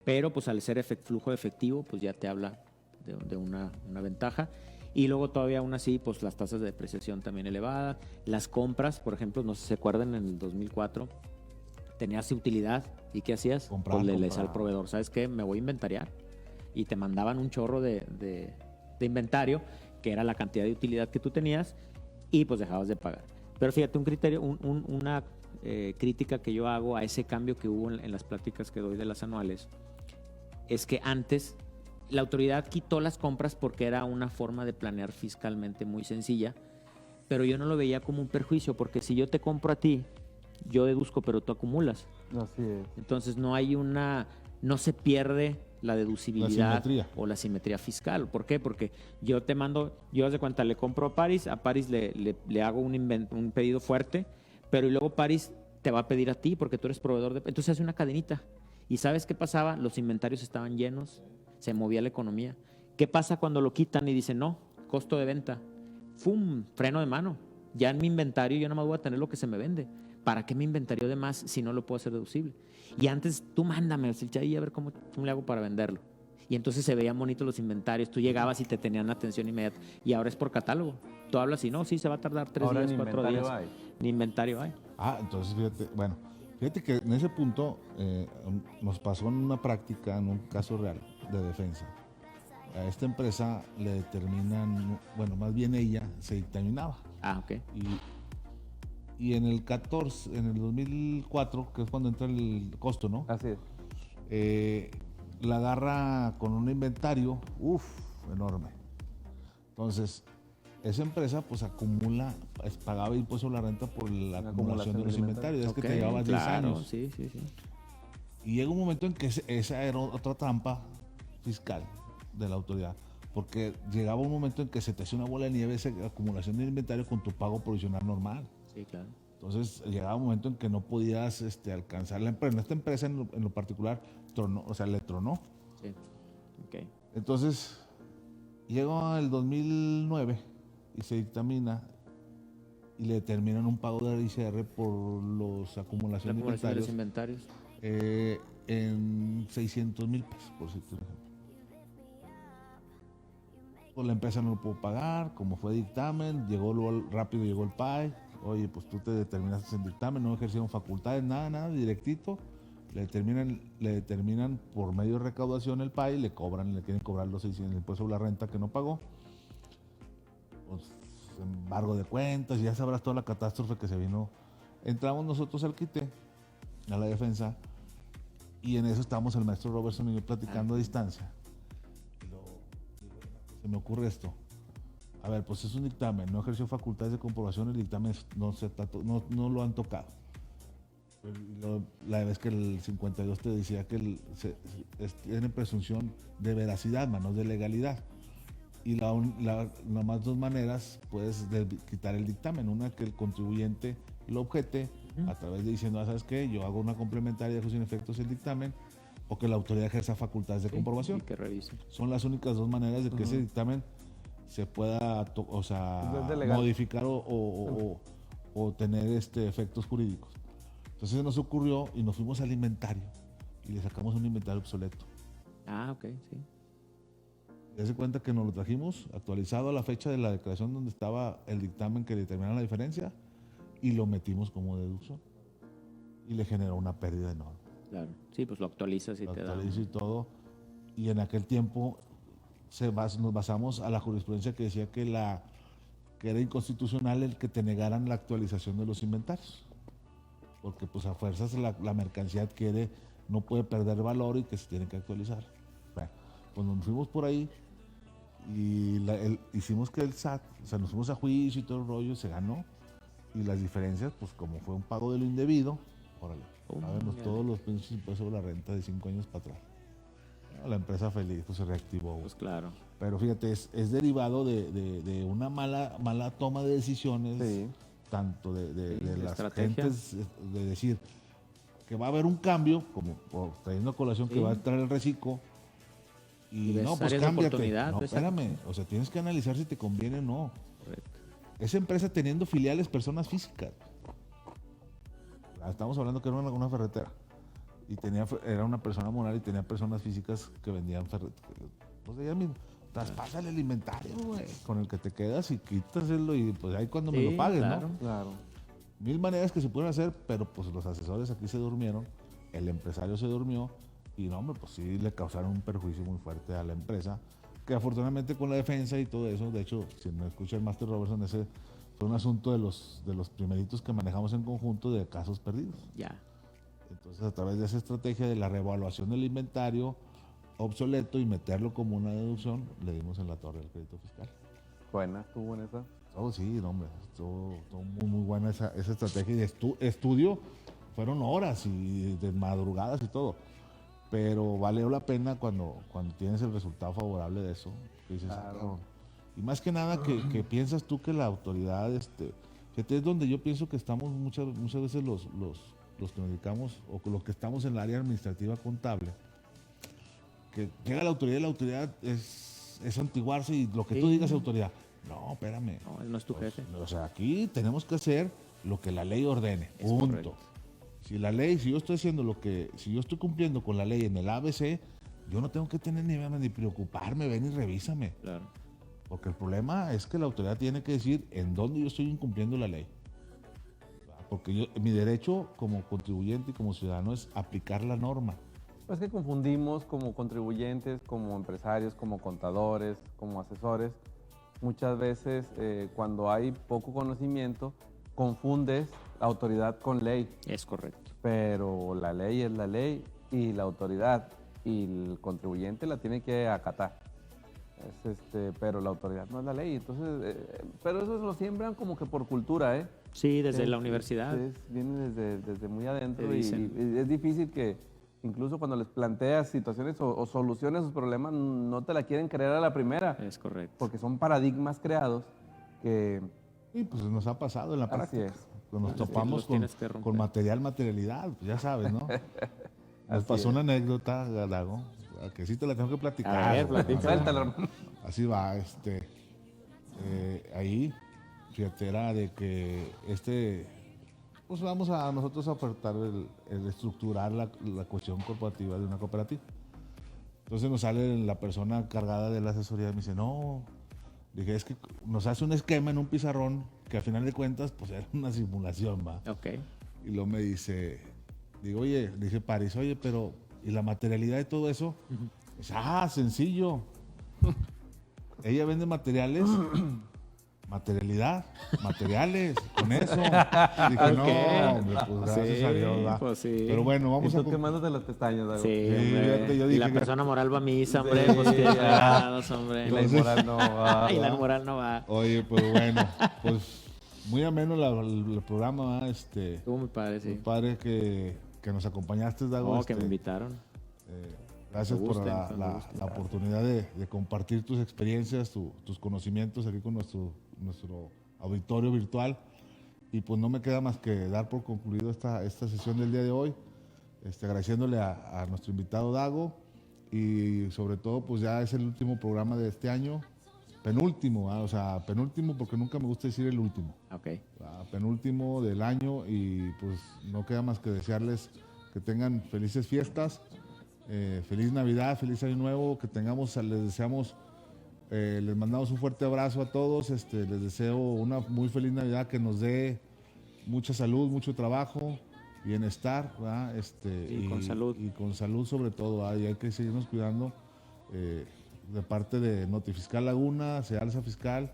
S5: Pero pues al ser flujo de efectivo, pues ya te habla de una ventaja. Y luego todavía aún así, pues las tasas de depreciación también elevadas. Las compras, por ejemplo, no sé si se acuerdan, en el 2004 tenías utilidad. ¿Y qué hacías? Pues le lees al proveedor, ¿sabes qué? Me voy a inventariar. Y te mandaban un chorro de inventario, que era la cantidad de utilidad que tú tenías, y pues dejabas de pagar. Pero fíjate, un criterio, una crítica que yo hago a ese cambio que hubo en las pláticas que doy de las anuales, es que antes la autoridad quitó las compras porque era una forma de planear fiscalmente muy sencilla, pero yo no lo veía como un perjuicio, porque si yo te compro a ti, yo deduzco, pero tú acumulas.
S4: Así es.
S5: Entonces no se pierde la deducibilidad o la simetría fiscal. ¿Por qué? Porque yo te mando, yo haz de cuenta, le compro a Paris le hago un pedido fuerte, pero luego Paris te va a pedir a ti porque tú eres proveedor de... Entonces hace una cadenita. ¿Y sabes qué pasaba? Los inventarios estaban llenos, se movía la economía. ¿Qué pasa cuando lo quitan y dicen, no, costo de venta? ¡Fum! Freno de mano. Ya en mi inventario yo nada más voy a tener lo que se me vende. ¿Para qué me inventario de más si no lo puedo hacer deducible? Y antes, tú mándame el ahí a ver cómo le hago para venderlo. Y entonces se veían bonitos los inventarios. Tú llegabas y te tenían atención inmediata. Y ahora es por catálogo. Tú hablas y no, sí, se va a tardar 3 días, 4 días. Ni inventario hay.
S2: Entonces fíjate que en ese punto nos pasó en una práctica, en un caso real de defensa. A esta empresa le determinan, más bien ella se dictaminaba.
S5: Ok.
S2: Y en el 2004, que es cuando entra el costo, ¿no?
S4: Así es.
S2: la agarra con un inventario, enorme. Entonces, esa empresa pues acumula, pagaba impuesto a la renta por la acumulación de los inventarios. Es que te llevaba 10 años.
S5: Sí, sí, sí.
S2: Y llega un momento en que esa era otra trampa fiscal de la autoridad, porque llegaba un momento en que se te hacía una bola de nieve esa acumulación de inventario con tu pago provisional normal.
S5: Sí, claro.
S2: Entonces llegaba un momento en que no podías alcanzar la empresa. Esta empresa en lo particular tronó, le tronó.
S5: Sí. Ok.
S2: Entonces llegó el 2009 y se dictamina y le determinan un pago de ICR por los acumulación de
S5: los inventarios.
S2: En 600,000 pesos, por decirte un ejemplo. Pues la empresa no lo pudo pagar, como fue dictamen, rápido llegó el PAI. Oye, pues tú te determinaste en dictamen, no ejercieron facultades, nada, directito. Le determinan por medio de recaudación el PAI, le quieren cobrar los 600, el impuesto sobre la renta que no pagó. Pues, embargo de cuentas, ya sabrás toda la catástrofe que se vino. Entramos nosotros al quite, a la defensa, y en eso estábamos el maestro Robertson y yo platicando a distancia. Se me ocurre esto. A ver, pues es un dictamen, no ejerció facultades de comprobación, el dictamen no lo han tocado. La vez que el 52 te decía que tiene presunción de veracidad, no de legalidad. Y nomás dos maneras puedes quitar el dictamen. Una, que el contribuyente lo objete a través de diciendo, ¿sabes qué? Yo hago una complementaria, dejo sin efectos el dictamen, o que la autoridad ejerza facultades de comprobación.
S5: Y que revise.
S2: Son las únicas dos maneras de que ese dictamen se pueda modificar o tener efectos jurídicos. Entonces se nos ocurrió y nos fuimos al inventario y le sacamos un inventario obsoleto.
S5: Ah, ok, sí.
S2: Dese cuenta que nos lo trajimos actualizado a la fecha de la declaración donde estaba el dictamen que determina la diferencia y lo metimos como deducción y le generó una pérdida enorme.
S5: Claro, sí, pues lo actualizas y te da.
S2: Y todo. Y en aquel tiempo nos basamos a la jurisprudencia que decía que era inconstitucional el que te negaran la actualización de los inventarios. Porque pues a fuerzas la mercancía adquiere, no puede perder valor y que se tiene que actualizar. Bueno, pues nos fuimos por ahí y hicimos que el SAT, nos fuimos a juicio y todo el rollo, se ganó. Y las diferencias, pues como fue un pago de lo indebido, órale, páganos todos los pinches impuestos sobre la renta de 5 años para atrás. La empresa feliz, pues se reactivó.
S5: Pues claro.
S2: Pero fíjate, es derivado de una mala toma de decisiones, sí, tanto de las gentes, de decir que va a haber un cambio, como trayendo a colación que va a entrar el reciclo, y no, pues cámbiate. No, espérame, o sea, tienes que analizar si te conviene o no. Correcto. Esa empresa teniendo filiales, personas físicas. Estamos hablando que era una ferretera. Y era una persona moral y tenía personas físicas que vendían ferreteras. Pues ella mismo, traspásale el inventario, güey, con el que te quedas y quítaselo y pues ahí cuando me lo pagues, claro, ¿no? Claro. 1000 maneras que se pueden hacer, pero pues los asesores aquí se durmieron, el empresario se durmió y no, hombre, pues sí le causaron un perjuicio muy fuerte a la empresa, que afortunadamente con la defensa y todo eso, de hecho, si me escucha el Master Robertson, ese fue un asunto de los primeritos que manejamos en conjunto de casos perdidos. Ya. Entonces, a través de esa estrategia de la reevaluación del inventario obsoleto y meterlo como una deducción, le dimos en la torre del crédito fiscal.
S4: Buena, estuvo buena esa.
S2: Oh, sí, no, hombre, estuvo muy buena esa estrategia. Y estudio, fueron horas y de madrugadas y todo. Pero valió la pena cuando tienes el resultado favorable de eso. Que dices, claro. Y más que nada que piensas tú que la autoridad, fíjate, es donde yo pienso que estamos muchas veces los que nos dedicamos o los que estamos en el área administrativa contable, que llega la autoridad y la autoridad es antiguarse y lo que tú digas autoridad. No, espérame.
S5: No, él no es tu jefe.
S2: O sea, aquí tenemos que hacer lo que la ley ordene. Punto. Correcto. Si yo estoy haciendo si yo estoy cumpliendo con la ley en el ABC, yo no tengo que tener ni preocuparme, ven y revísame. Claro. Porque el problema es que la autoridad tiene que decir en dónde yo estoy incumpliendo la ley. Porque mi derecho como contribuyente y como ciudadano es aplicar la norma.
S4: Es que confundimos como contribuyentes, como empresarios, como contadores, como asesores. Muchas veces cuando hay poco conocimiento, confundes autoridad con ley.
S5: Es correcto.
S4: Pero la ley es la ley y la autoridad y el contribuyente la tiene que acatar. Pero la autoridad no es la ley. Entonces, pero eso lo siembran como que por cultura, ¿eh?
S5: Sí, desde la universidad.
S4: Viene desde muy adentro
S5: Te
S4: y
S5: dicen.
S4: es difícil que incluso cuando les planteas situaciones o soluciones a sus problemas, no te la quieren creer a la primera.
S5: Es correcto.
S4: Porque son paradigmas creados que...
S2: Y pues nos ha pasado en la
S4: Así
S2: práctica.
S4: es.
S2: Cuando nos
S5: Así es,
S2: topamos
S5: los tienes que romper.
S2: con materialidad, pues ya sabes, ¿no? Nos
S4: Así
S2: pasó
S4: es.
S2: una anécdota, Dago, que sí te la tengo que platicar.
S5: A ver, platica.
S4: Suéltalo, hermano.
S2: Así va, ahí, fíjate, era de que pues vamos a nosotros a ofertar el estructurar la cuestión corporativa de una cooperativa. Entonces nos sale la persona encargada de la asesoría y me dice, no, dije, es que nos hace un esquema en un pizarrón que al final de cuentas, pues era una simulación, va.
S5: Ok.
S2: Y luego me dice, digo, oye, le dije París, oye, pero, ¿y la materialidad de todo eso? Dice, sencillo. Ella vende materiales, materiales, con eso. Dije, no, hombre, pues gracias
S5: Sí,
S2: a Dios, va.
S5: pues sí.
S2: Pero bueno,
S4: Y
S2: vamos a...
S4: tú quemándote las pestañas, Dago.
S5: Sí, hombre.
S2: fíjate, yo
S5: Y
S2: dije
S5: la
S2: que-
S5: persona moral va a misa, hombre,
S4: Sí,
S5: pues qué
S4: ya.
S5: chingados, hombre.
S4: Y la inmoral no va.
S5: Y la moral no va.
S2: Oye, pues bueno, pues muy ameno el programa, ¿va?
S5: Estuvo muy padre,
S2: Muy
S5: sí.
S2: padre que nos acompañaste, Dago.
S5: No, que me invitaron.
S2: Gracias
S5: Con gusto,
S2: por
S5: con
S2: la
S5: gusto.
S2: oportunidad de compartir tus experiencias, tus conocimientos aquí con nuestro auditorio virtual. Y pues no me queda más que dar por concluido esta sesión del día de hoy, agradeciéndole a nuestro invitado Dago y sobre todo pues ya es el último programa de este año, penúltimo, o sea, penúltimo porque nunca me gusta decir el último.
S5: Ok.
S2: Penúltimo del año y pues no queda más que desearles que tengan felices fiestas, feliz Navidad, feliz Año Nuevo, que tengamos, les deseamos, les mandamos un fuerte abrazo a todos, les deseo una muy feliz Navidad, que nos dé mucha salud, mucho trabajo, bienestar, ¿verdad?
S5: Y con salud.
S2: Y con salud sobre todo, ¿verdad? Y hay que seguirnos cuidando de parte de Notifiscal Laguna, Sealsa Fiscal,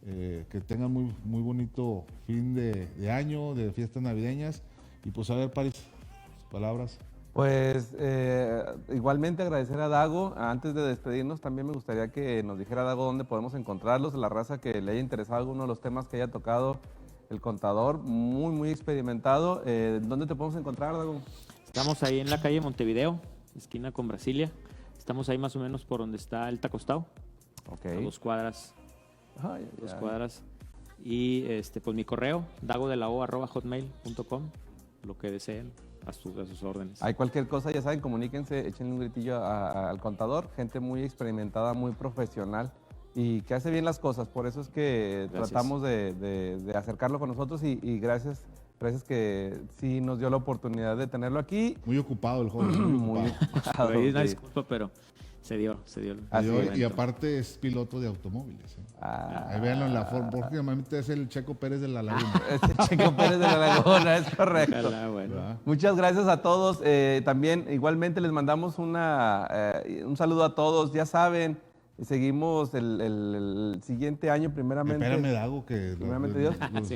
S2: que tengan muy bonito fin de año, de fiestas navideñas. Y pues a ver, París, sus palabras.
S4: Pues igualmente agradecer a Dago. Antes de despedirnos, también me gustaría que nos dijera Dago dónde podemos encontrarlos, la raza que le haya interesado alguno de los temas que haya tocado el contador, muy experimentado. ¿Dónde te podemos encontrar, Dago?
S5: Estamos ahí en la calle Montevideo, esquina con Brasilia. Estamos ahí más o menos por donde está el Tacostao,
S4: Ok.
S5: a 2 cuadras.
S4: Ay,
S5: 2
S4: ay.
S5: cuadras. Y pues mi correo, dagodelao@hotmail.com, lo que deseen, a sus órdenes.
S4: Hay cualquier cosa, ya saben, comuníquense, échenle un gritillo al contador, gente muy experimentada, muy profesional y que hace bien las cosas. Por eso es que
S5: Gracias.
S4: tratamos de acercarlo con nosotros y gracias que sí nos dio la oportunidad de tenerlo aquí.
S2: Muy ocupado el joven, muy
S4: Muy
S2: ocupado.
S5: Ahí una
S4: sí.
S5: disculpa, pero se dio.
S4: Así
S2: Y,
S4: es.
S2: y aparte es piloto de automóviles.
S4: Ah,
S2: Ahí véanlo en la forma, porque normalmente es el Checo Pérez de la Laguna.
S4: este Checo Pérez de la Laguna, es correcto.
S5: Ojalá, bueno.
S2: ¿verdad?
S4: Muchas gracias a todos. También igualmente les mandamos un saludo a todos. Ya saben, seguimos el siguiente año primeramente.
S2: Espérame, Dago, que
S4: Primeramente Dios.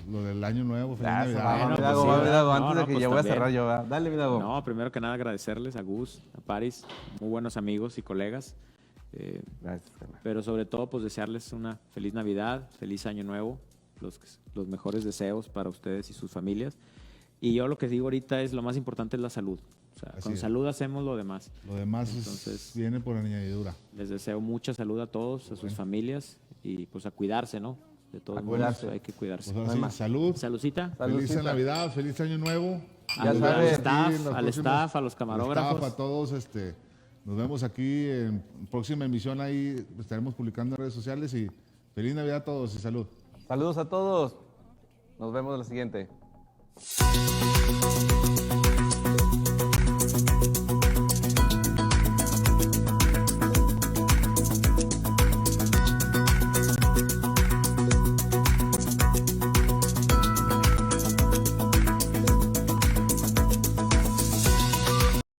S2: lo del año nuevo, feliz
S4: Ah,
S2: Navidad.
S4: va,
S5: Bueno,
S4: mi
S5: pues
S4: Dago,
S5: sí,
S4: va, mi
S5: ¿verdad?
S4: Dago,
S5: No,
S4: antes
S5: no,
S4: de que
S5: pues
S4: ya voy a
S5: también.
S4: cerrar yo. ¿verdad? Dale, mi Dago.
S5: No, primero que nada agradecerles a Gus, a Paris, muy buenos amigos y colegas.
S4: Gracias, carnal.
S5: Pero sobre todo, pues desearles una feliz Navidad, feliz Año Nuevo, los mejores deseos para ustedes y sus familias. Y yo lo que digo ahorita es lo más importante es la salud. O sea,
S2: Así
S5: con
S2: es.
S5: salud hacemos lo demás.
S2: Lo demás
S5: Entonces-
S2: viene por añadidura.
S5: Les deseo mucha salud a todos, a sus familias y pues a cuidarse, ¿no? De todos
S4: A
S5: modos,
S4: cuidarse.
S5: hay que cuidarse.
S2: Pues ahora
S4: No hay
S2: sí,
S4: más.
S2: salud,
S5: Saludcita.
S2: feliz
S4: Saludcita.
S2: Navidad, feliz Año Nuevo.
S4: Ya
S2: Nos
S4: sabes.
S2: vemos aquí
S5: Staff,
S2: en las
S5: al
S2: próximas-
S5: staff, a los camarógrafos.
S2: al staff, a todos, nos vemos aquí en próxima emisión, ahí estaremos publicando en redes sociales y feliz Navidad a todos y salud.
S4: Saludos a todos. Nos vemos en la siguiente.